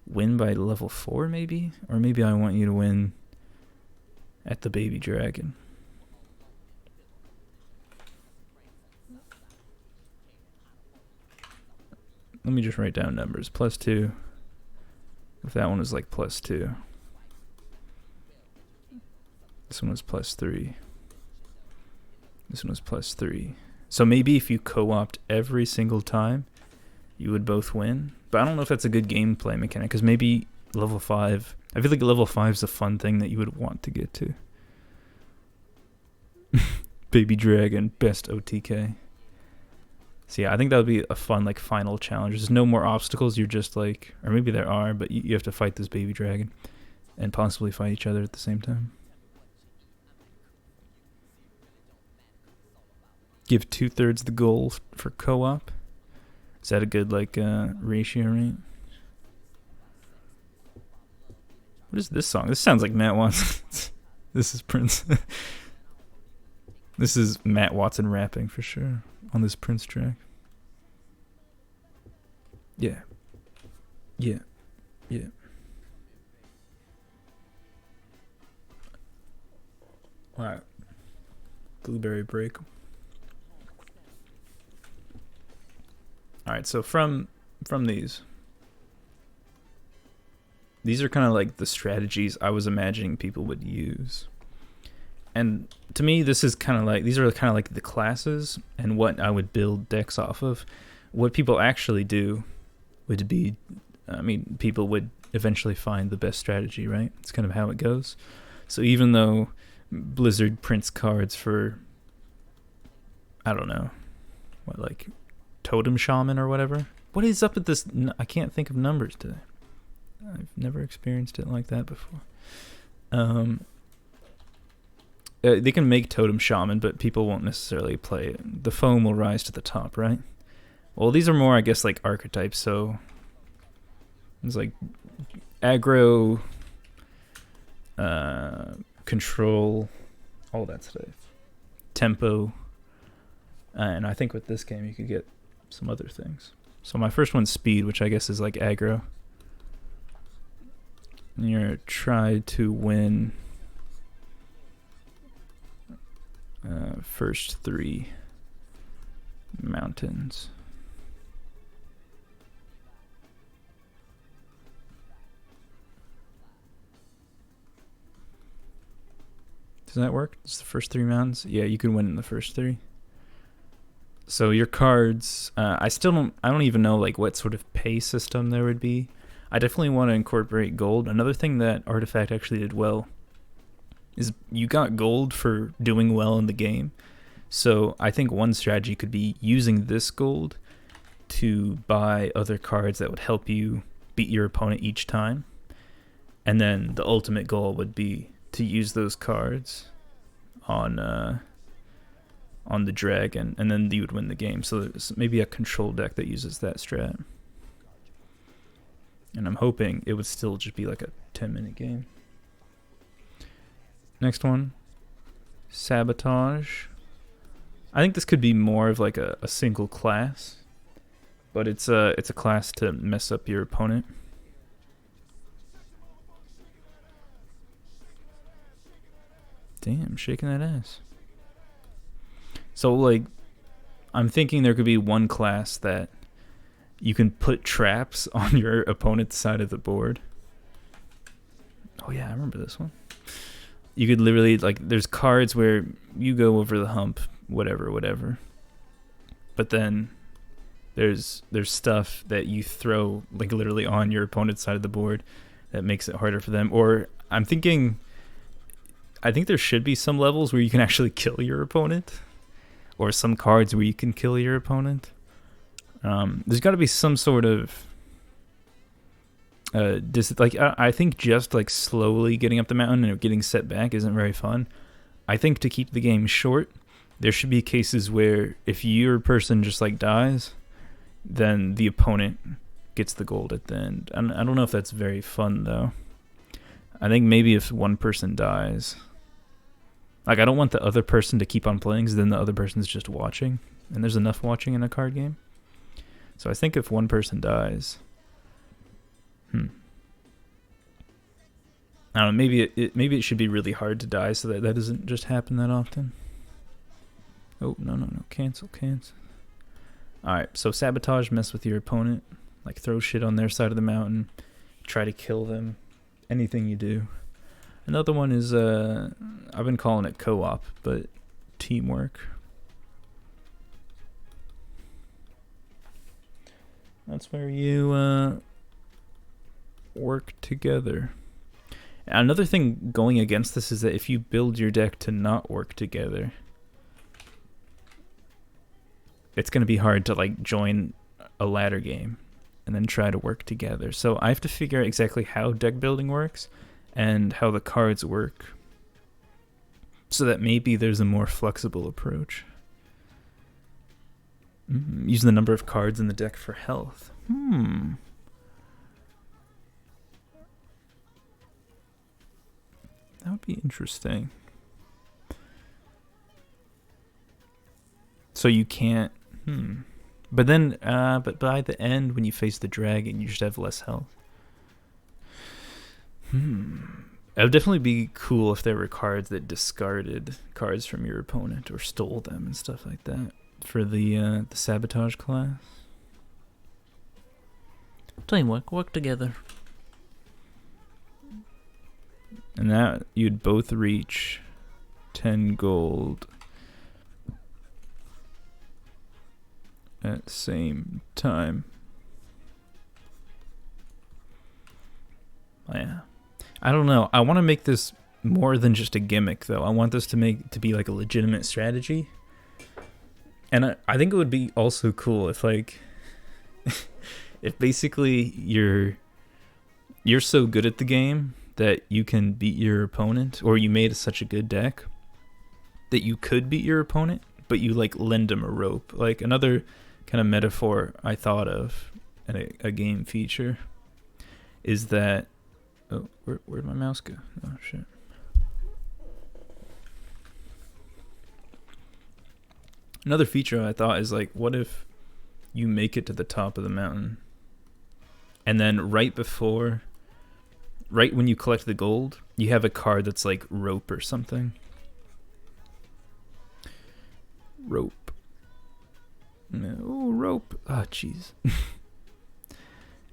B: win by level 4 maybe? Or maybe I want you to win at the baby dragon. Let me just write down numbers. Plus 2. If that one was like plus 2. This one was plus 3. This one was plus 3. So maybe if you co-opt every single time, you would both win. But I don't know if that's a good gameplay mechanic, because maybe level 5... I feel like level 5 is a fun thing that you would want to get to. Baby Dragon, best OTK. So yeah, I think that would be a fun like final challenge. There's no more obstacles, you're just like... Or maybe there are, but you have to fight this baby dragon. And possibly fight each other at the same time. Give 2/3 the goal for co-op. Is that a good like ratio, right? What is this song? This sounds like Matt Watson. This is Prince. This is Matt Watson rapping for sure on this Prince track. Yeah. Yeah. Yeah. Alright. Blueberry break. Alright, so from these, these are kind of like the strategies I was imagining people would use. And to me, this is kind of like, these are kind of like the classes and what I would build decks off of. What people actually do would be, I mean, people would eventually find the best strategy, right? It's kind of how it goes. So even though Blizzard prints cards for, I don't know, what, like Totem Shaman or whatever? What is up with this? I can't think of numbers today. I've never experienced it like that before. They can make Totem Shaman, but people won't necessarily play it. The foam will rise to the top, right? Well, these are more, I guess, like archetypes, so it's like aggro, control, all that stuff. Tempo, and I think with this game you could get some other things. So my first one's speed, which I guess is like aggro. And you're gonna try to win first 3 mountains. Does that work? It's the first 3 mountains? Yeah, you can win in the first 3. So your cards, I don't even know like what sort of pay system there would be. I definitely want to incorporate gold. Another thing that Artifact actually did well is you got gold for doing well in the game. So I think one strategy could be using this gold to buy other cards that would help you beat your opponent each time. And then the ultimate goal would be to use those cards on the dragon, and then you would win the game. So there's maybe a control deck that uses that strat. And I'm hoping it would still just be like a 10-minute game. Next one, Sabotage. I think this could be more of like a single class, but it's a class to mess up your opponent. Damn, shaking that ass. So like, I'm thinking there could be one class that you can put traps on your opponent's side of the board. Oh yeah, I remember this one. You could literally, like, there's cards where you go over the hump, whatever. But then there's stuff that you throw, like, literally on your opponent's side of the board that makes it harder for them. Or I think there should be some levels where you can actually kill your opponent. Or some cards where you can kill your opponent. There's got to be some sort of I think just like slowly getting up the mountain and getting set back isn't very fun. I think to keep the game short, there should be cases where if your person just like dies, then the opponent gets the gold at the end. And I don't know if that's very fun though. I think maybe if one person dies, like I don't want the other person to keep on playing, because then the other person's just watching, and there's enough watching in a card game. So I think if one person dies, I don't know, maybe it should be really hard to die so that doesn't just happen that often. Oh, no, cancel. Alright, so Sabotage, mess with your opponent, like throw shit on their side of the mountain, try to kill them, anything you do. Another one is, I've been calling it co-op, but teamwork. That's where you work together. Another thing going against this is that if you build your deck to not work together, it's going to be hard to like join a ladder game and then try to work together. So I have to figure out exactly how deck building works and how the cards work, so that maybe there's a more flexible approach. Using the number of cards in the deck for health. That would be interesting. So you can't... But then, but by the end, when you face the dragon, you should have less health. It would definitely be cool if there were cards that discarded cards from your opponent or stole them and stuff like that for the Sabotage class. Teamwork, work together. And that you'd both reach 10 gold at the same time. Oh, yeah. I don't know. I want to make this more than just a gimmick, though. I want this to be like a legitimate strategy. And I think it would be also cool if, like, if basically you're so good at the game that you can beat your opponent, or you made such a good deck that you could beat your opponent, but you like lend them a rope. Like another kind of metaphor I thought of in a game feature is that, oh, where'd my mouse go? Oh shit. Another feature I thought is like, what if you make it to the top of the mountain, and then right when you collect the gold, you have a card that's like rope or something. Rope. No, rope. Ah, jeez.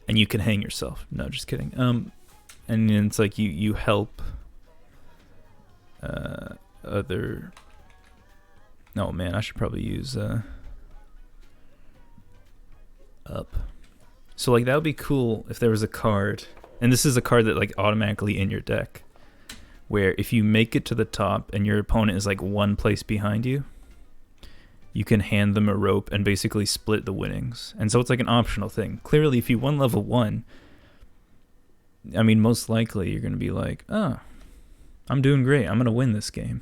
B: And you can hang yourself. No, just kidding. And it's like you help other. Oh man, I should probably use up. So like that would be cool if there was a card, and this is a card that like automatically in your deck, where if you make it to the top and your opponent is like one place behind you, you can hand them a rope and basically split the winnings. And so it's like an optional thing. Clearly, if you won level 1, I mean, most likely you're going to be like, oh, I'm doing great. I'm going to win this game.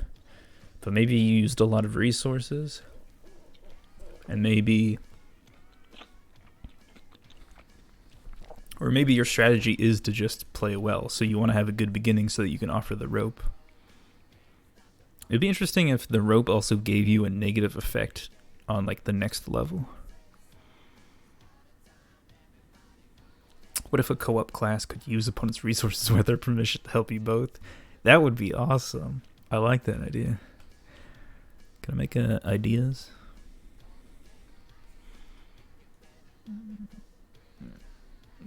B: But maybe you used a lot of resources, and maybe your strategy is to just play well, so you want to have a good beginning so that you can offer the rope. It'd be interesting if the rope also gave you a negative effect on like the next level. What if a co-op class could use opponent's resources with their permission to help you both? That would be awesome. I like that idea. Can I make ideas?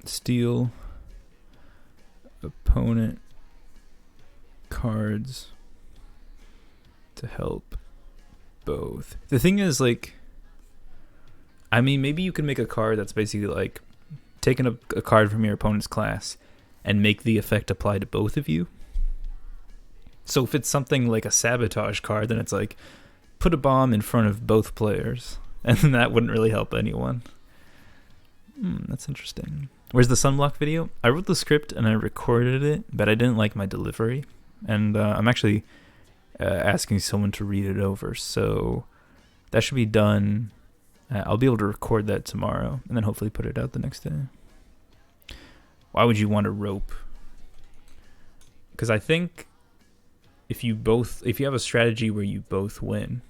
B: Steal opponent cards to help both. The thing is, like, I mean, maybe you can make a card that's basically like taking a card from your opponent's class and make the effect apply to both of you. So if it's something like a sabotage card, then it's like, put a bomb in front of both players, and that wouldn't really help anyone. That's interesting. Where's the sunblock video? I wrote the script and I recorded it, but I didn't like my delivery, and I'm actually asking someone to read it over, so that should be done. I'll be able to record that tomorrow, and then hopefully put it out the next day. Why would you want a rope? Because I think if you have a strategy where you both win,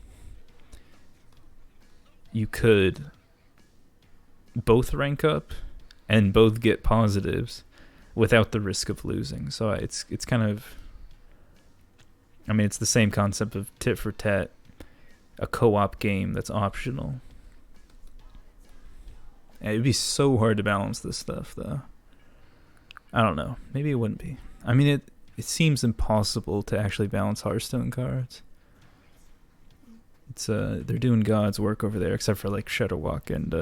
B: you could both rank up and both get positives without the risk of losing. So it's kind of, I mean, it's the same concept of tit for tat, a co-op game that's optional. And it'd be so hard to balance this stuff, though. I don't know. Maybe it wouldn't be. I mean, it seems impossible to actually balance Hearthstone cards. It's they're doing God's work over there, except for like Shudderwock and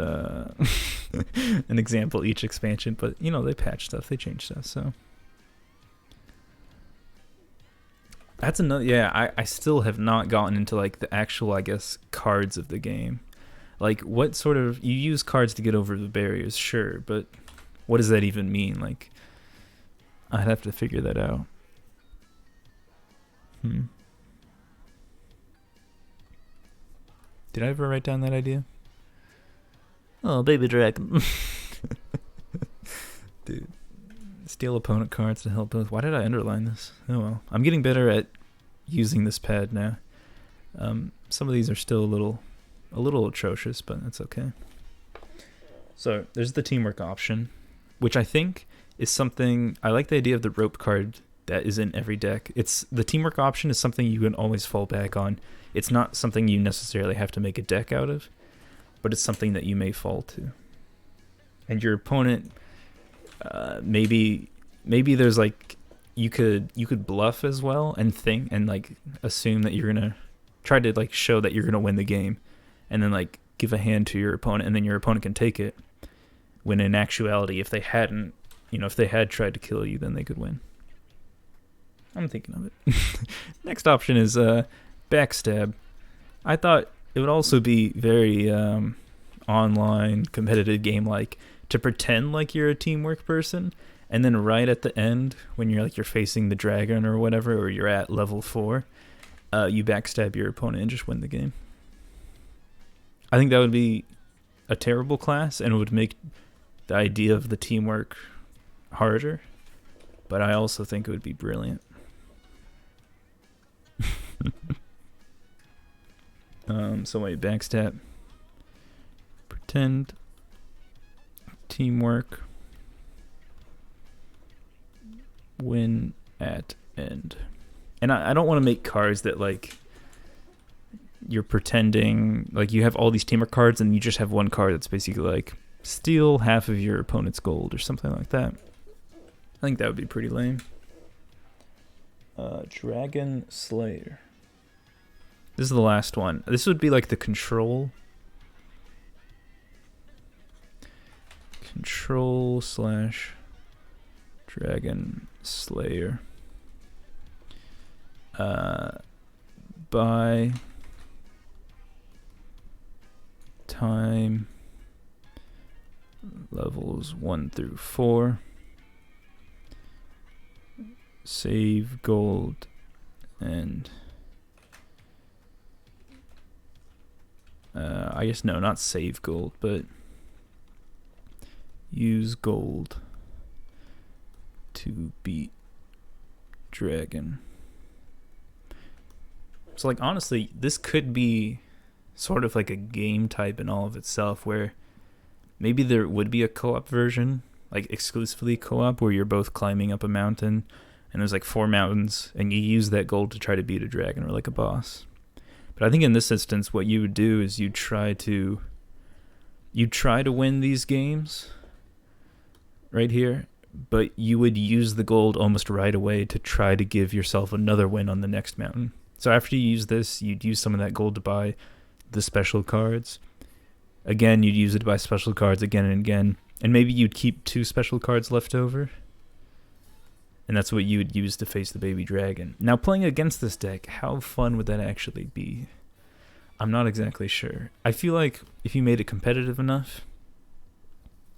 B: an example each expansion. But you know, they patch stuff, they change stuff. So that's another. Yeah, I still have not gotten into like the actual, I guess, cards of the game. Like, what sort of, you use cards to get over the barriers, sure, but what does that even mean? Like, I'd have to figure that out. Did I ever write down that idea? Oh, baby dragon. Dude. Steal opponent cards to help both. Why did I underline this? Oh well. I'm getting better at using this pad now. Some of these are still a little atrocious, but that's okay. So there's the teamwork option, which I think is something, I like the idea of the rope card that is in every deck. It's the teamwork option is something you can always fall back on. It's not something you necessarily have to make a deck out of, but it's something that you may fall to. And your opponent, maybe there's like you could bluff as well and think and like assume that you're gonna try to like show that you're gonna win the game, and then like give a hand to your opponent, and then your opponent can take it. When in actuality, if they hadn't, if they had tried to kill you, then they could win. I'm thinking of it. Next option is backstab. I thought it would also be very online competitive game like to pretend like you're a teamwork person, and then right at the end when you're facing the dragon or whatever, or you're at level 4, you backstab your opponent and just win the game. I think that would be a terrible class, and it would make the idea of the teamwork harder, but I also think it would be brilliant. So wait, backstab, pretend, teamwork, win at end. And I don't want to make cards that like you're pretending like you have all these teamwork cards and you just have one card that's basically like steal half of your opponent's gold or something like that. I think that would be pretty lame. Dragon Slayer. This is the last one. This would be like the control / Dragon Slayer. By time levels 1 through 4. Save gold and I guess no, not save gold, but use gold to beat dragon. So like honestly, this could be sort of like a game type in all of itself, where maybe there would be a co-op version, like exclusively co-op, where you're both climbing up a mountain and there's like 4 mountains and you use that gold to try to beat a dragon or like a boss. But I think in this instance, what you would do is you try to win these games right here, but you would use the gold almost right away to try to give yourself another win on the next mountain. So after you use this, you'd use some of that gold to buy the special cards. Again, you'd use it to buy special cards again and again, and maybe you'd keep 2 special cards left over. And that's what you would use to face the baby dragon. Now, playing against this deck, how fun would that actually be? I'm not exactly sure. I feel like if you made it competitive enough,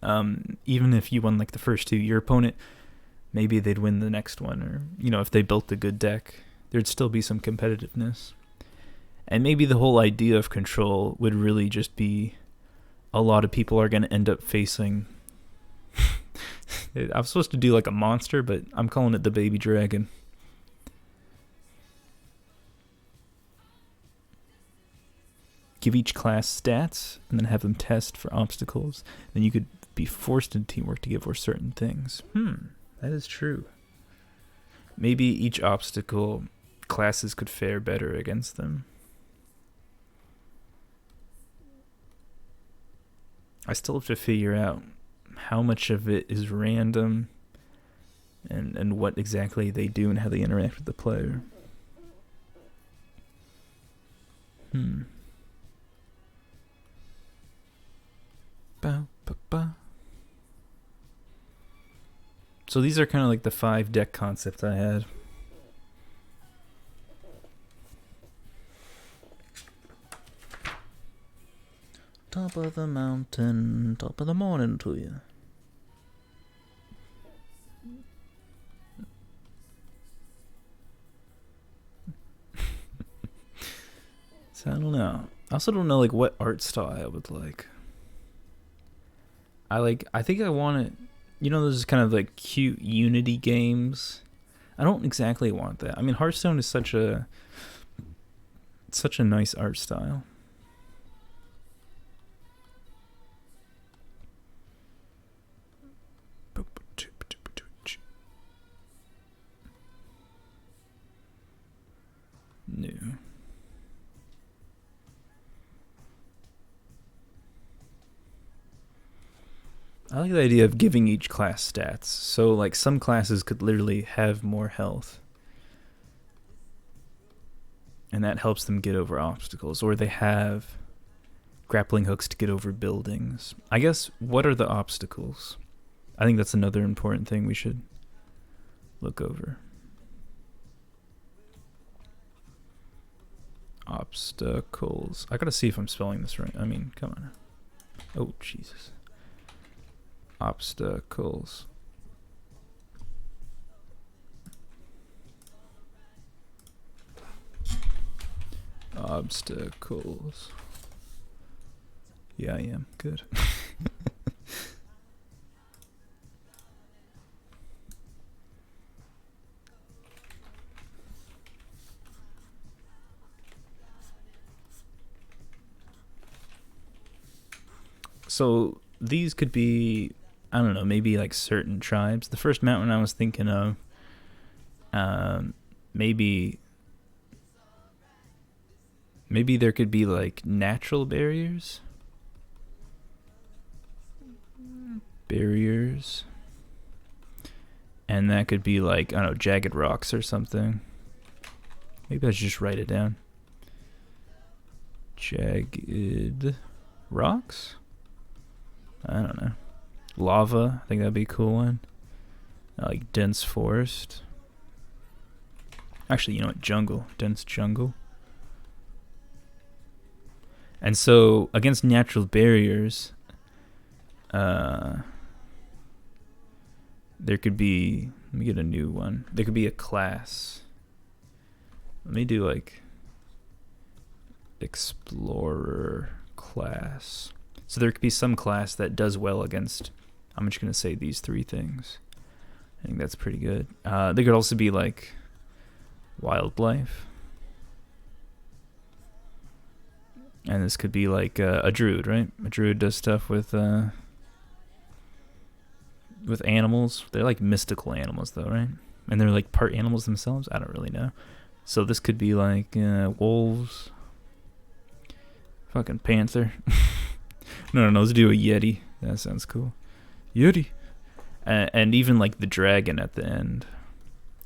B: even if you won like the first 2, your opponent, maybe they'd win the next one. Or, if they built a good deck, there'd still be some competitiveness. And maybe the whole idea of control would really just be a lot of people are going to end up facing... I was supposed to do like a monster, but I'm calling it the baby dragon. Give each class stats and then have them test for obstacles. Then you could be forced into teamwork to give for certain things. That is true. Maybe each obstacle classes could fare better against them. I still have to figure out how much of it is random and what exactly they do and how they interact with the player. So these are kind of like the 5 deck concepts I had. Top of the mountain, top of the morning to you. So I don't know. I also don't know like what art style I would like. I think I want it, those kind of like cute Unity games. I don't exactly want that. I mean, Hearthstone is such a nice art style. New. I like the idea of giving each class stats. So, like, some classes could literally have more health. And that helps them get over obstacles. Or they have grappling hooks to get over buildings. I guess, what are the obstacles? I think that's another important thing we should look over. Obstacles. I gotta see if I'm spelling this right. I mean, come on. Oh, Jesus. Obstacles. Obstacles. Yeah, I am. Good. So these could be, I don't know, maybe like certain tribes. The first mountain I was thinking of, maybe there could be like natural barriers. And that could be like, I don't know, jagged rocks or something. Maybe I should just write it down. Jagged rocks? I don't know. Lava, I think that'd be a cool one. Like dense forest. Actually, you know what? Jungle. Dense jungle. And so, against natural barriers, there could be, let me get a new one. There could be a class. Let me do like explorer class. So there could be some class that does well against, I'm just going to say these three things. I think that's pretty good. There could also be like wildlife. And this could be like a druid, right? A druid does stuff with animals. They're like mystical animals though, right? And they're like part animals themselves. I don't really know. So this could be like wolves. Fucking panther. No, let's do a yeti. That sounds cool. Yeti. And even like the dragon at the end.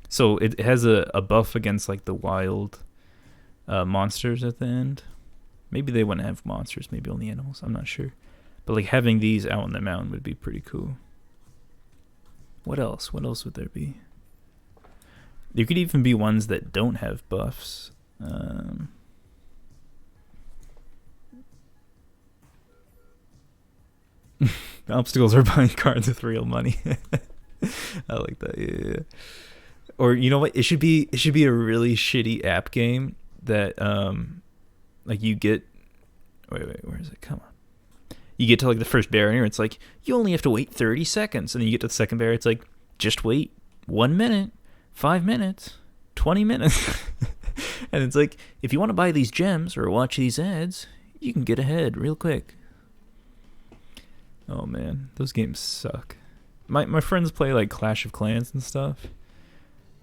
B: So it has a buff against like the wild monsters at the end. Maybe they wouldn't have monsters, maybe only animals. I'm not sure. But like having these out on the mountain would be pretty cool. What else? What else would there be? There could even be ones that don't have buffs. The obstacles are buying cards with real money. I like that. Yeah. Or you know what? It should be a really shitty app game that like you get. Wait, where is it? Come on. You get to like the first barrier. It's like you only have to wait 30 seconds, and then you get to the second barrier. It's like just wait 1 minute, 5 minutes, 20 minutes, and it's like if you want to buy these gems or watch these ads, you can get ahead real quick. Oh man, those games suck. My friends play like Clash of Clans and stuff.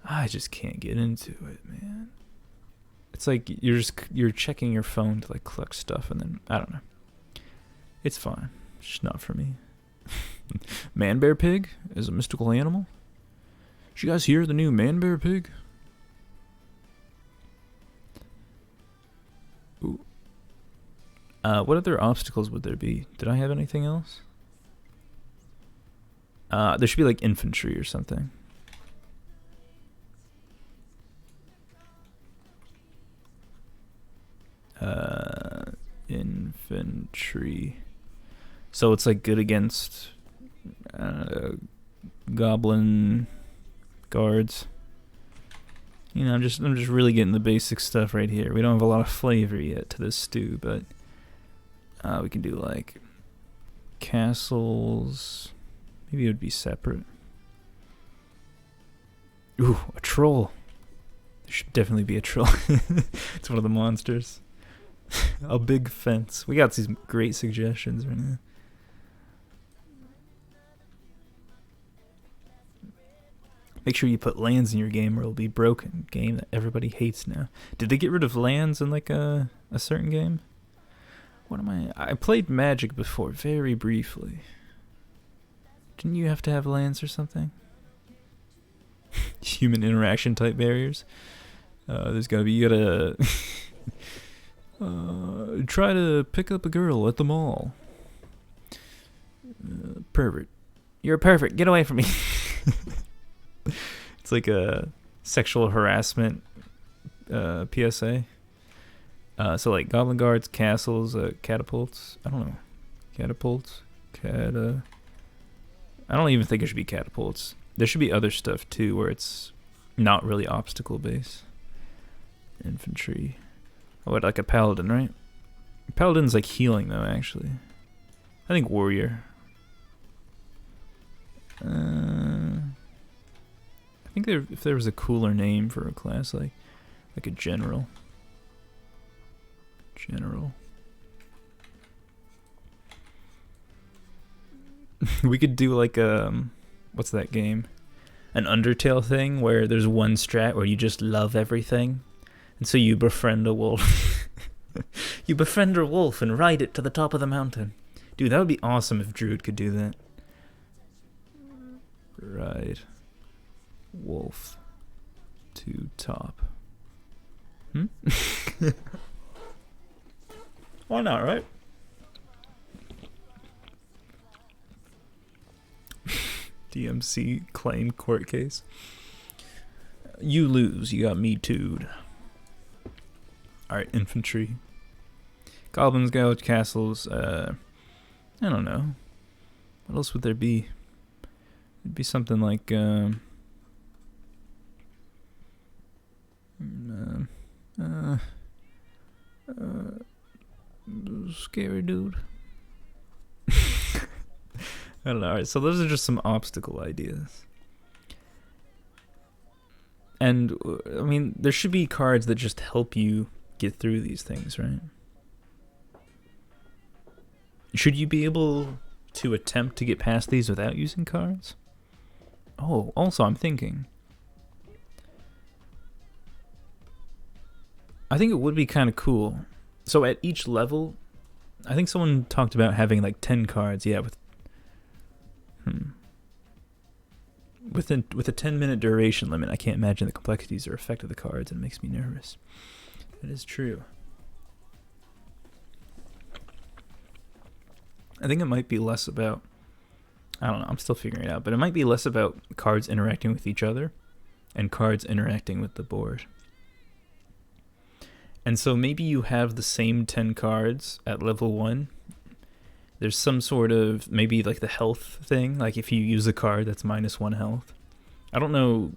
B: I just can't get into it, man. It's like you're checking your phone to like collect stuff, and then I don't know. It's fine. It's just not for me. Man Bear Pig is a mystical animal. Did you guys hear the new Man Bear Pig? Ooh. What other obstacles would there be? Did I have anything else? There should be like infantry or something. Infantry. So it's like good against goblin guards. You know, I'm just really getting the basic stuff right here. We don't have a lot of flavor yet to this stew, but we can do like castles. Maybe it would be separate. Ooh, a troll. There should definitely be a troll. It's one of the monsters. A big fence. We got these great suggestions right now. Make sure you put lands in your game or it'll be broken. Game that everybody hates now. Did they get rid of lands in like a certain game? What am I played Magic before, very briefly. Didn't you have to have Lance or something? Human interaction type barriers. There's gotta be, you gotta try to pick up a girl at the mall. Pervert. You're a pervert. Get away from me. It's like a sexual harassment PSA. So like goblin guards, castles, catapults. I don't know. Catapults. I don't even think it should be catapults. There should be other stuff too where it's not really obstacle based. Infantry. Oh, what, like a paladin, right? Paladin's like healing though, actually. I think warrior. I think if there was a cooler name for a class, like a general. General. We could do like what's that game? An Undertale thing where there's one strat where you just love everything, and so you befriend a wolf. You befriend a wolf and ride it to the top of the mountain. Dude, that would be awesome if Druid could do that. Ride wolf to top. Why not, right? DMC claim court case. You lose. You got me too'd. Alright, infantry. Goblins, gouge, castles. I don't know. What else would there be? It'd be something like scary dude. I don't know. Alright, so those are just some obstacle ideas. And, I mean, there should be cards that just help you get through these things, right? Should you be able to attempt to get past these without using cards? Oh, also, I'm thinking. I think it would be kind of cool. So at each level, I think someone talked about having like 10 cards, yeah, with a 10-minute duration limit. I can't imagine the complexities or effect of the cards, and it makes me nervous. That is true. I think it might be less about, I don't know, I'm still figuring it out, but it might be less about cards interacting with each other and cards interacting with the board. And so maybe you have the same 10 cards at level 1. There's some sort of, maybe like the health thing, like if you use a card that's -1 health. I don't know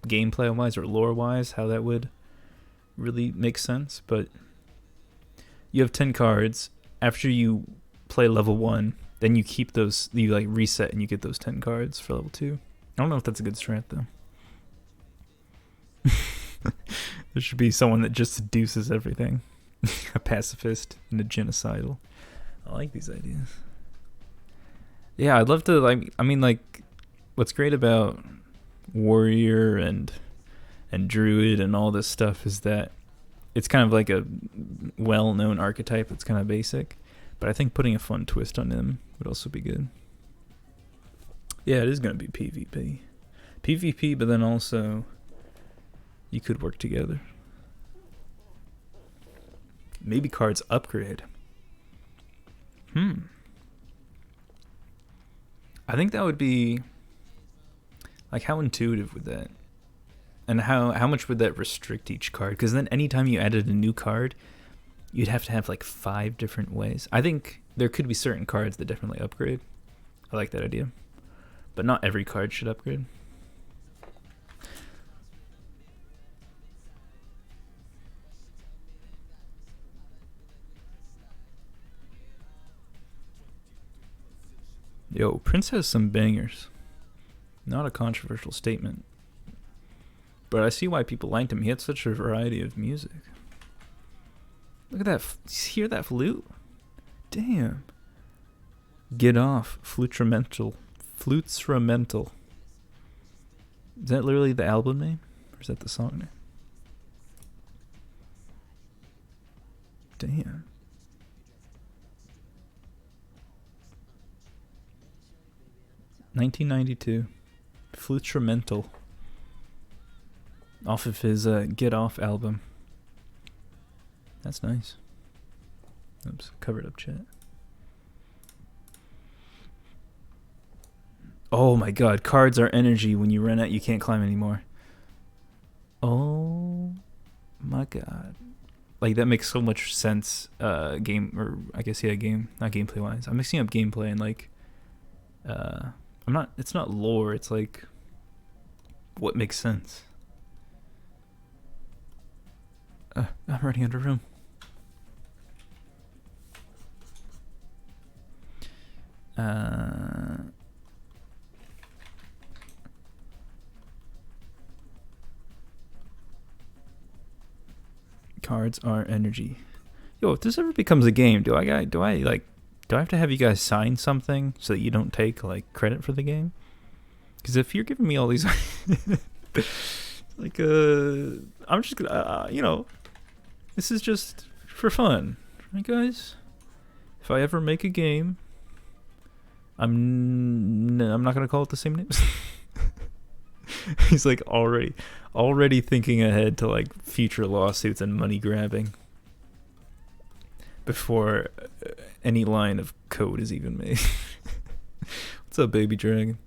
B: gameplay-wise or lore-wise how that would really make sense, but you have 10 cards. After you play level 1, then you keep those, you like reset and you get those 10 cards for level 2. I don't know if that's a good strat though. There should be someone that just seduces everything. A pacifist and a genocidal. I like these ideas. Yeah, I'd love to, like, I mean, like, what's great about warrior and druid and all this stuff is that it's kind of like a well-known archetype that's kind of basic, but I think putting a fun twist on him would also be good. Yeah, it is going to be PvP. PvP, but then also you could work together. Maybe cards upgrade. I think that would be, like, how intuitive would that, and how much would that restrict each card? Because then anytime you added a new card, you'd have to have like 5 different ways. I think there could be certain cards that definitely upgrade. I like that idea, but not every card should upgrade. Yo, Prince has some bangers. Not a controversial statement, but I see why people liked him. He had such a variety of music. Look at that. Hear that flute? Damn. Get off. Flutramental. Flutramental. Is that literally the album name? Or is that the song name? Damn. 1992. Flutumental. Off of his Get Off album. That's nice. Oops, covered up chat. Oh my god, cards are energy. When you run out, you can't climb anymore. Oh my god. Like, that makes so much sense, game, or I guess, yeah, game, not gameplay wise. I'm mixing up gameplay and, like, it's not lore, it's like, what makes sense. I'm running out of room. Cards are energy. Yo, if this ever becomes a game, do I have to have you guys sign something so that you don't take like credit for the game? Because if you're giving me all these, like, I'm just gonna, this is just for fun, right, guys? If I ever make a game, I'm not gonna call it the same name. He's like already thinking ahead to like future lawsuits and money grabbing before any line of code is even made. What's up, baby dragon?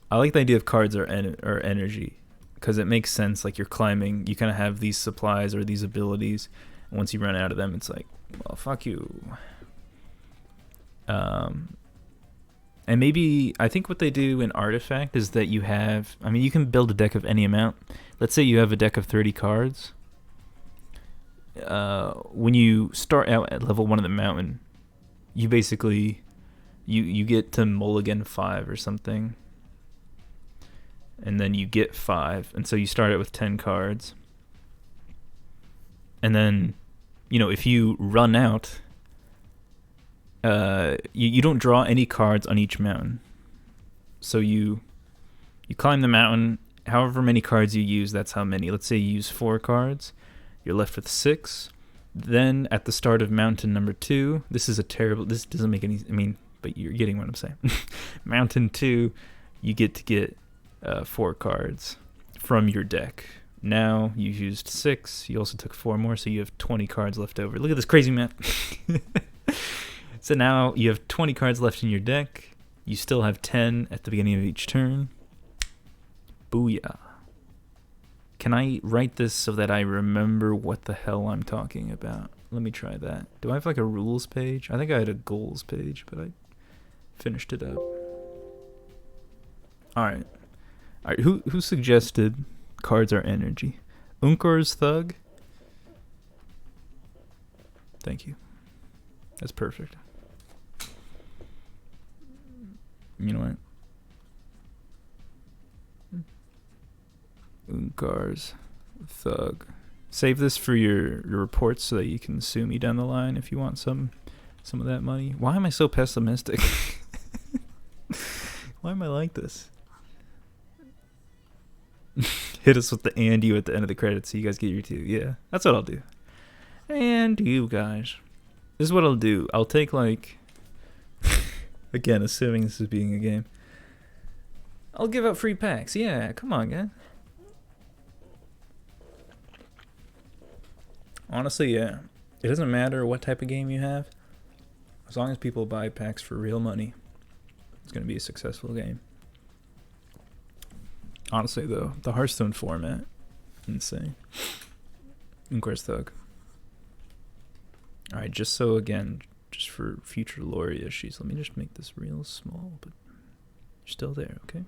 B: I like the idea of cards or energy because it makes sense. Like, you're climbing, you kind of have these supplies or these abilities, and once you run out of them, it's like, well, fuck you. And maybe, I think what they do in Artifact is that you have, I mean, you can build a deck of any amount. Let's say you have a deck of 30 cards. When you start out at level 1 of the mountain, you basically, you get to mulligan 5 or something. And then you get 5. And so you start out with 10 cards. And then, if you run out, you don't draw any cards on each mountain. So you climb the mountain, however many cards you use, that's how many. Let's say you use 4 cards, you're left with 6. Then at the start of mountain number 2, this doesn't make any, but you're getting what I'm saying. Mountain 2, you get 4 cards from your deck. Now you've used 6, you also took 4 more, so you have 20 cards left over. Look at this crazy math. So now you have 20 cards left in your deck. You still have 10 at the beginning of each turn. Booyah. Can I write this so that I remember what the hell I'm talking about? Let me try that. Do I have like a rules page? I think I had a goals page, but I finished it up. Alright. Alright, who suggested cards are energy? Unkor's Thug? Thank you. That's perfect. You know what? Unkar's Thug. Save this for your reports so that you can sue me down the line if you want some of that money. Why am I so pessimistic? Why am I like this? Hit us with the and you at the end of the credits so you guys get your 2. Yeah, that's what I'll do. And you guys. This is what I'll do. I'll take like... Again, assuming this is being a game. I'll give out free packs. Yeah, come on, guys. Honestly, yeah. It doesn't matter what type of game you have. As long as people buy packs for real money, it's going to be a successful game. Honestly, though, the Hearthstone format, insane. Unkor's Thug. Alright, just so, again, just for future lore issues, let me just make this real small, but you're still there, okay?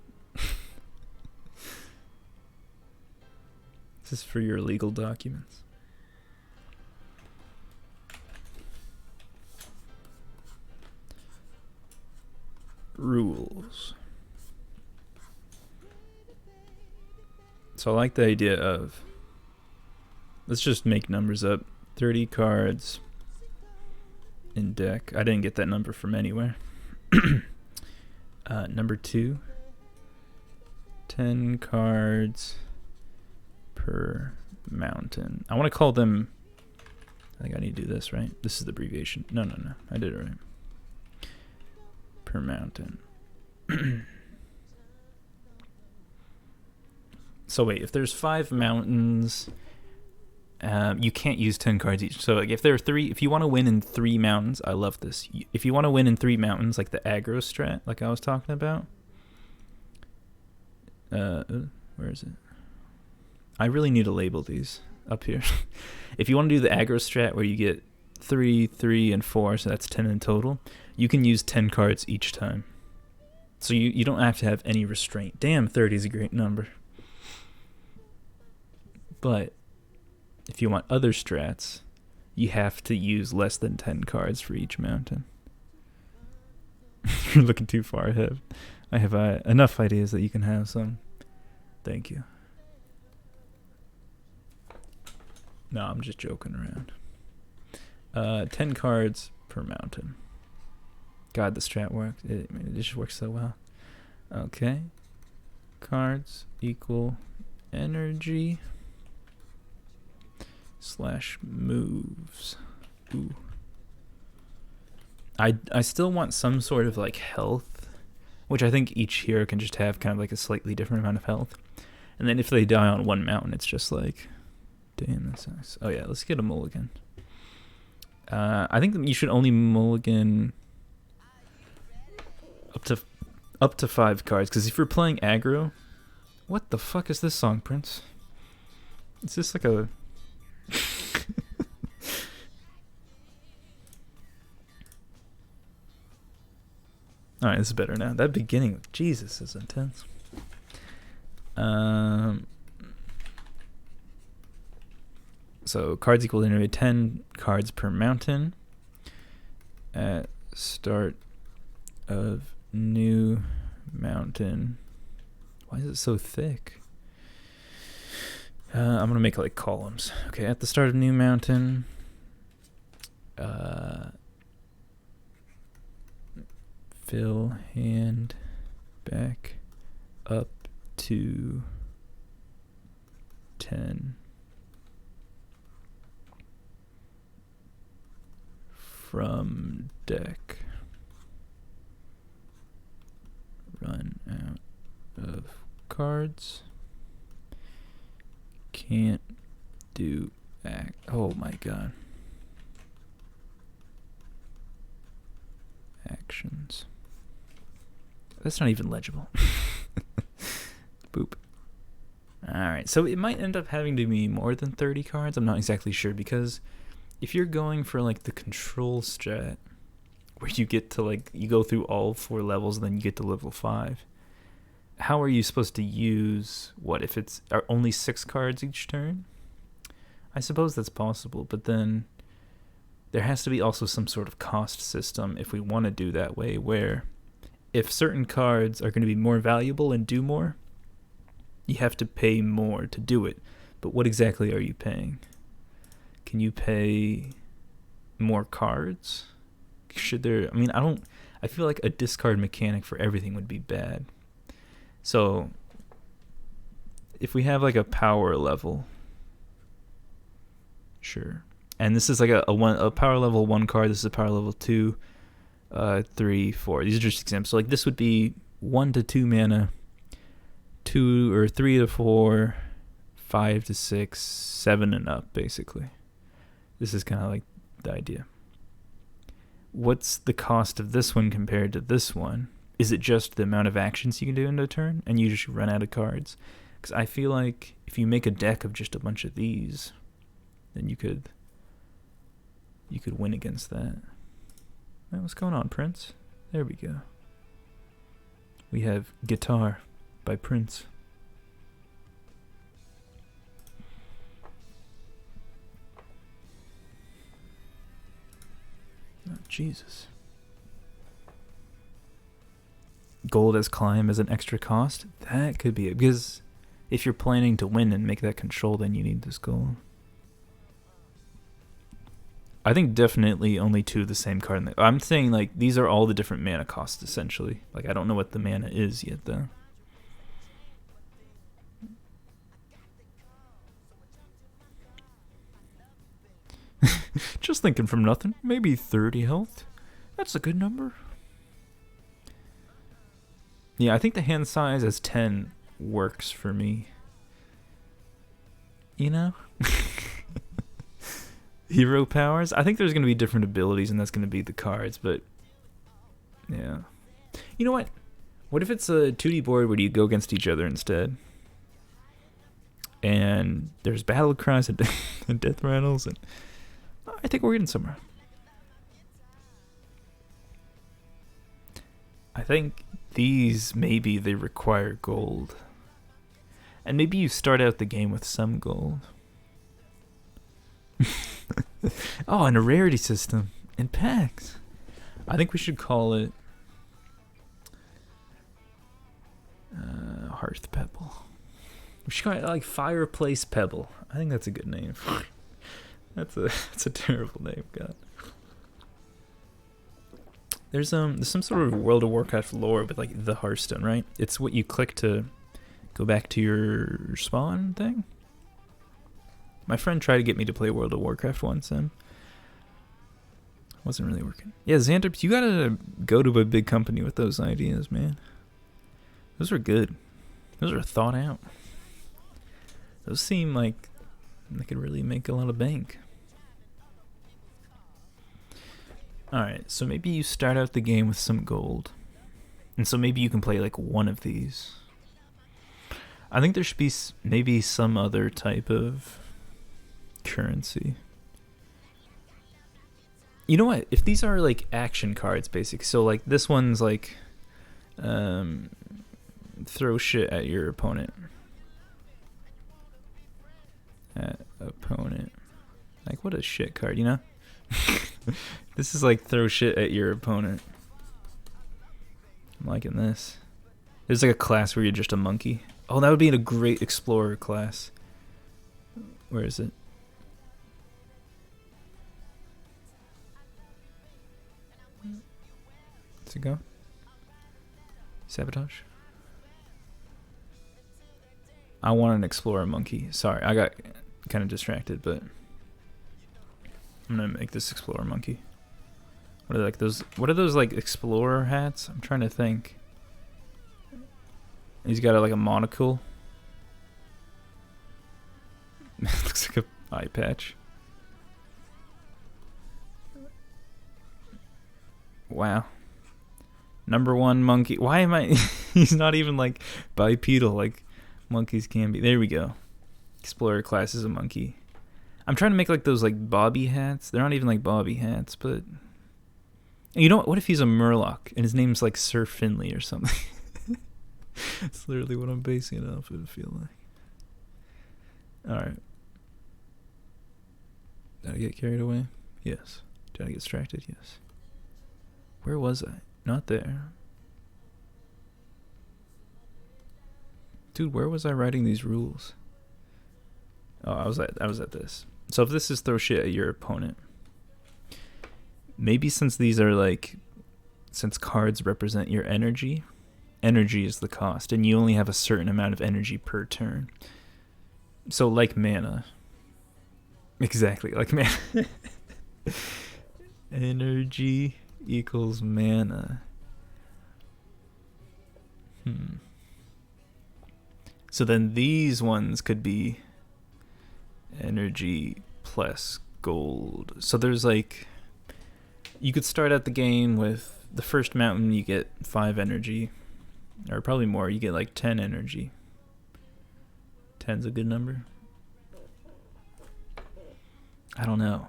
B: This is for your legal documents. Rules. So I like the idea of, let's just make numbers up. 30 cards in deck. I didn't get that number from anywhere. Number 2. 10 cards per mountain. I want to call them, I think I need to do this, right? This is the abbreviation. No. I did it right. Per mountain. So wait, if there's 5 mountains, you can't use 10 cards each. So like if there are 3, if you want to win in 3 mountains, I love this. If you want to win in 3 mountains, like the aggro strat, like I was talking about. Where is it? I really need to label these up here. If you want to do the aggro strat where you get 3, 3, and 4, so that's 10 in total, you can use 10 cards each time. So you don't have to have any restraint. Damn, 30 is a great number. But if you want other strats, you have to use less than 10 cards for each mountain. You're looking too far ahead. I have enough ideas that you can have some. Thank you. No, I'm just joking around. 10 cards per mountain. God, the strat works. It just works so well. Okay. Cards equal energy / moves. Ooh. I still want some sort of like health, which I think each hero can just have kind of like a slightly different amount of health. And then if they die on one mountain, it's just like, damn, that sucks. Oh yeah, let's get a mulligan. I think that you should only mulligan up to 5 cards, because if you're playing aggro, what the fuck is this song, Prince? Is this like a Alright, this is better now. That beginning, Jesus, is intense. So cards equal to 10 cards per mountain at start of new mountain. Why is it so thick? I'm gonna make like columns. Okay, at the start of new mountain, fill hand back up to 10 from deck. Run out of cards. Can't do act. Oh my god. Actions. That's not even legible. Boop. Alright, so it might end up having to be more than 30 cards. I'm not exactly sure, because if you're going for like the control strat, where you get to like, you go through all 4 levels and then you get to level 5, how are you supposed to use, what, if it's are only 6 cards each turn? I suppose that's possible, but then there has to be also some sort of cost system if we want to do that way, where if certain cards are going to be more valuable and do more, you have to pay more to do it. But what exactly are you paying? Can you pay more cards? Should there, I mean, I feel like a discard mechanic for everything would be bad. So if we have like a power level, sure. And this is like a power level 1 card. This is a power level 2, 3, 4. These are just examples. So like this would be 1 to 2 mana, 2 or 3 to 4, 5 to 6, 7 and up, basically. This is kind of like the idea. What's the cost of this one compared to this one? Is it just the amount of actions you can do in a turn and you just run out of cards? Because I feel like if you make a deck of just a bunch of these, then you could win against that. Right, what's going on, Prince? There we go. We have Guitar by Prince. Oh, Jesus. Gold as climb as an extra cost? That could be it. Because if you're planning to win and make that control, then you need this gold. I think definitely only 2 of the same card. I'm saying like these are all the different mana costs essentially. Like I don't know what the mana is yet though. Just thinking from nothing. Maybe 30 health. That's a good number. Yeah, I think the hand size as 10 works for me. you know? Hero powers? I think there's going to be different abilities, and that's going to be the cards, but yeah. You know what? What if it's a 2D board where you go against each other instead? And there's battle cries and, and death rattles, and I think we're getting somewhere. I think these, maybe they require gold. And maybe you start out the game with some gold. Oh, and a rarity system in packs. I think we should call it Hearth Pebble. We should call it like Fireplace Pebble. I think that's a good name. That's a terrible name, God. There's some sort of World of Warcraft lore with like the Hearthstone, right? It's what you click to go back to your spawn thing. My friend tried to get me to play World of Warcraft once, and wasn't really working. Yeah, Xanderp, you gotta go to a big company with those ideas, man. Those are good. Those are thought out. Those seem like they could really make a lot of bank. Alright, so maybe you start out the game with some gold. And so maybe you can play like one of these. I think there should be maybe some other type of currency. You know what? If these are like action cards, basic. So like this one's like throw shit at your opponent. Like what a shit card, you know? This is like throw shit at your opponent. I'm liking this. There's like a class where you're just a monkey. Oh, that would be in a great explorer class. Where is it? Let's it go? Sabotage? I want an explorer monkey. Sorry, I got kind of distracted, but I'm gonna make this explorer monkey. What are like those? What are those like explorer hats? I'm trying to think. He's got like a monocle. Looks like a eye patch. Wow. Number one monkey. Why am I? He's not even like bipedal like monkeys can be. There we go. Explorer class is a monkey. I'm trying to make like those like bobby hats. They're not even like bobby hats, but you know what? What if he's a Murloc and his name's like Sir Finley or something? That's literally what I'm basing it off of, I feel like. Alright. Did I get carried away? Yes. Did I get distracted? Yes. Where was I? Not there. Dude, where was I writing these rules? Oh, I was at this. So if this is throw shit at your opponent, maybe since these are like, since cards represent your energy is the cost, and you only have a certain amount of energy per turn. So like mana. Exactly, like mana. Energy equals mana. So then these ones could be energy plus gold. So there's like, you could start out the game with the first mountain, you get 5 energy, or probably more, you get like 10 energy. 10's a good number. I don't know.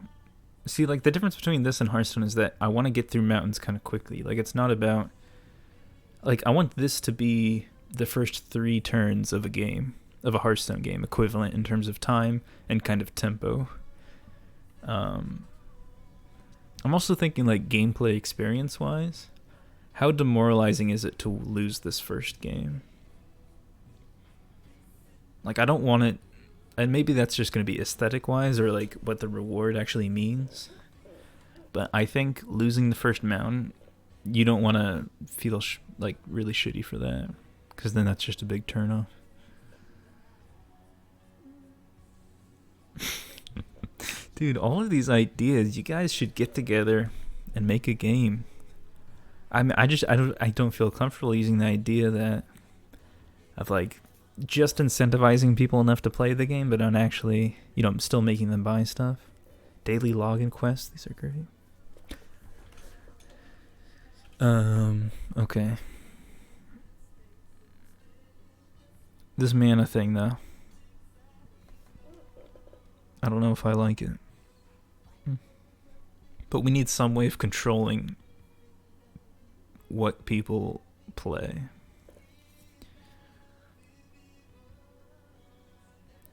B: See, like the difference between this and Hearthstone is that I want to get through mountains kind of quickly. Like it's not about, like I want this to be the first 3 turns of a game, of a Hearthstone game, equivalent in terms of time and kind of tempo. I'm also thinking like gameplay experience wise, how demoralizing is it to lose this first game? Like I don't want it, and maybe that's just going to be aesthetic wise or like what the reward actually means, but I think losing the first mountain, you don't want to feel like really shitty for that, because then that's just a big turnoff. Dude, all of these ideas, you guys should get together and make a game. I mean, I don't feel comfortable using the idea that of like just incentivizing people enough to play the game, but not actually, still making them buy stuff. Daily login quests, these are great. Okay. This mana thing, though. I don't know if I like it. But we need some way of controlling what people play.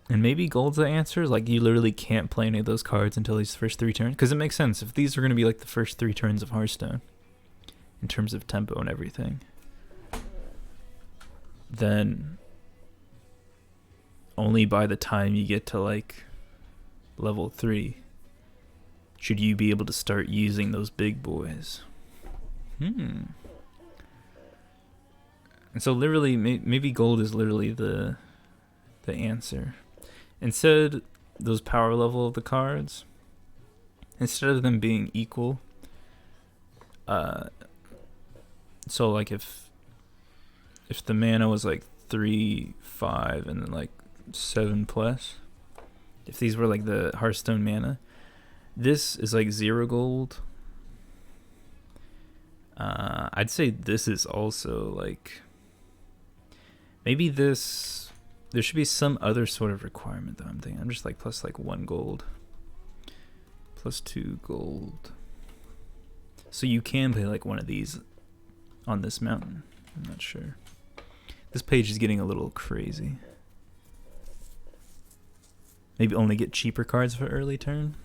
B: And maybe gold's the answer. Like, you literally can't play any of those cards until these first 3 turns. Because it makes sense. If these are going to be like the first 3 turns of Hearthstone, in terms of tempo and everything, then only by the time you get to like level 3 should you be able to start using those big boys. And so literally, maybe gold is literally the answer. Instead, those power level of the cards, instead of them being equal, so like if the mana was like 3, 5, and then like 7 plus, if these were like the Hearthstone mana, this is like 0 gold. I'd say this is also like, maybe this, there should be some other sort of requirement though. I'm just like plus like 1 gold, plus 2 gold. So you can play like one of these on this mountain. I'm not sure. This page is getting a little crazy. Maybe only get cheaper cards for early turn.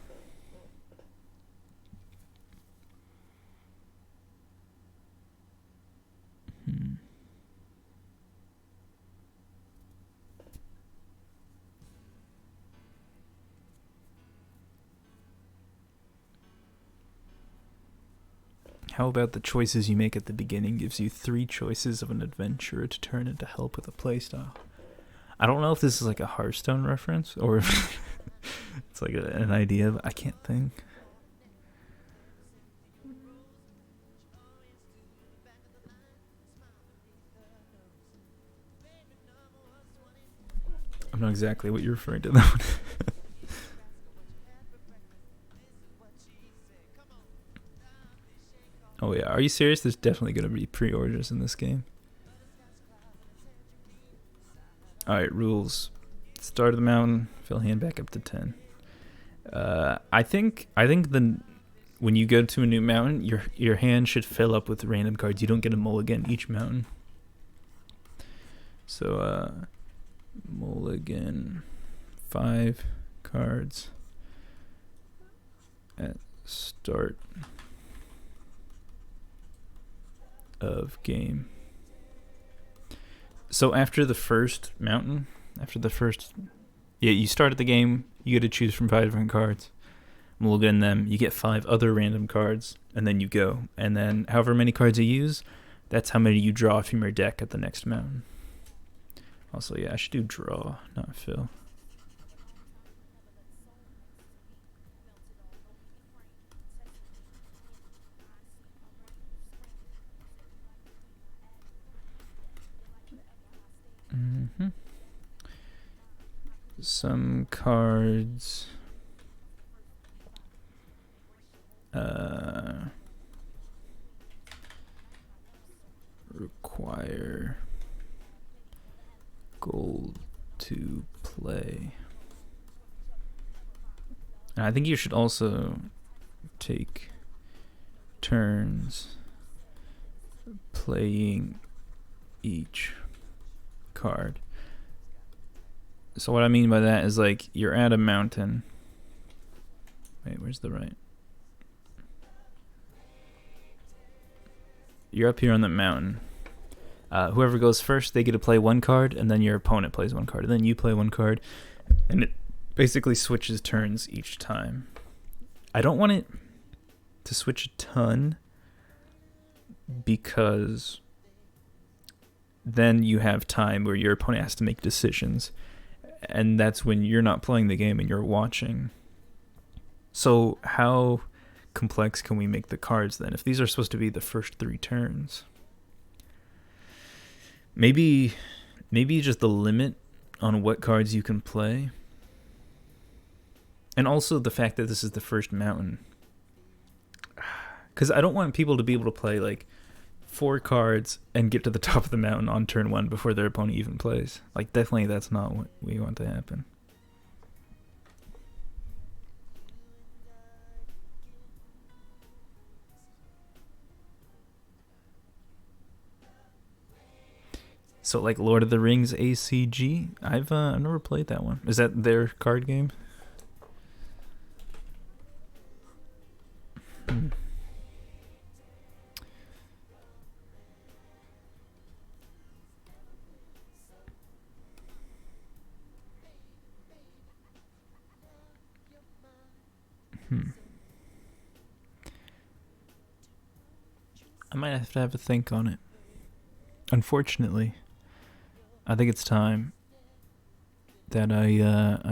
B: How about the choices you make at the beginning gives you 3 choices of an adventurer to turn into help with a playstyle? I don't know if this is like a Hearthstone reference or if it's like an idea, but I can't think. I don't know exactly what you're referring to though. Oh yeah, are you serious? There's definitely going to be pre-orders in this game. Alright, rules. Start of the mountain, fill hand back up to 10. I think when you go to a new mountain, your hand should fill up with random cards. You don't get a mulligan each mountain. So mulligan 5 cards at start of game. So after the first mountain, you start at the game, you get to choose from 5 different cards. Mulligan them, you get 5 other random cards, and then you go. And then however many cards you use, that's how many you draw from your deck at the next mountain. Also, yeah, I should do draw, not fill. Some cards require gold to play. And I think you should also take turns playing each card. So what I mean by that is like you're at a mountain. Wait, where's the right? You're up here on the mountain. Whoever goes first, they get to play 1 card, and then your opponent plays 1 card, and then you play 1 card, and it basically switches turns each time. I don't want it to switch a ton because then you have time where your opponent has to make decisions, and that's when you're not playing the game and you're watching. So how complex can we make the cards then if these are supposed to be the first 3 turns? Maybe maybe just the limit on what cards you can play. And also the fact that this is the first mountain. Because I don't want people to be able to play like 4 cards and get to the top of the mountain on turn 1 before their opponent even plays. Like, definitely that's not what we want to happen. So like Lord of the Rings ACG, I've never played that one. Is that their card game? I might have to have a think on it. Unfortunately, I think it's time that I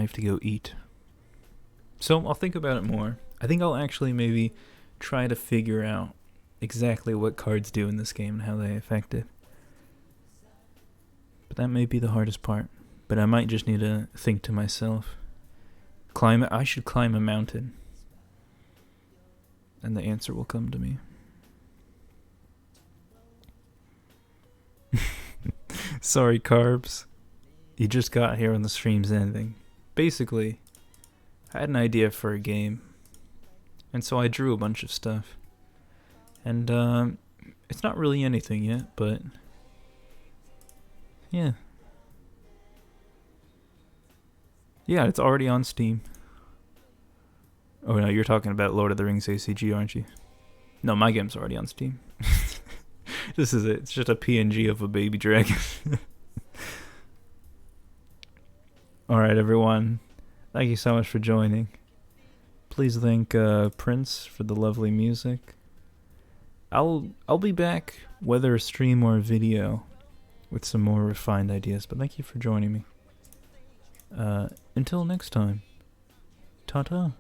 B: have to go eat. So I'll think about it more. I think I'll actually maybe try to figure out exactly what cards do in this game and how they affect it. But that may be the hardest part. But I might just need to think to myself. I should climb a mountain. And the answer will come to me. Sorry, Carbs. You just got here when the stream's ending. Basically, I had an idea for a game. And so I drew a bunch of stuff. And it's not really anything yet, but yeah. Yeah, it's already on Steam. Oh no, you're talking about Lord of the Rings ACG, aren't you? No, my game's already on Steam. This is it. It's just a PNG of a baby dragon. Alright, everyone. Thank you so much for joining. Please thank Prince for the lovely music. I'll be back, whether a stream or a video, with some more refined ideas. But thank you for joining me. Until next time. Ta-ta.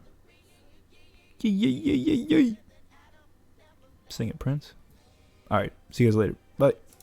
B: Sing it, Prince. Alright, see you guys later.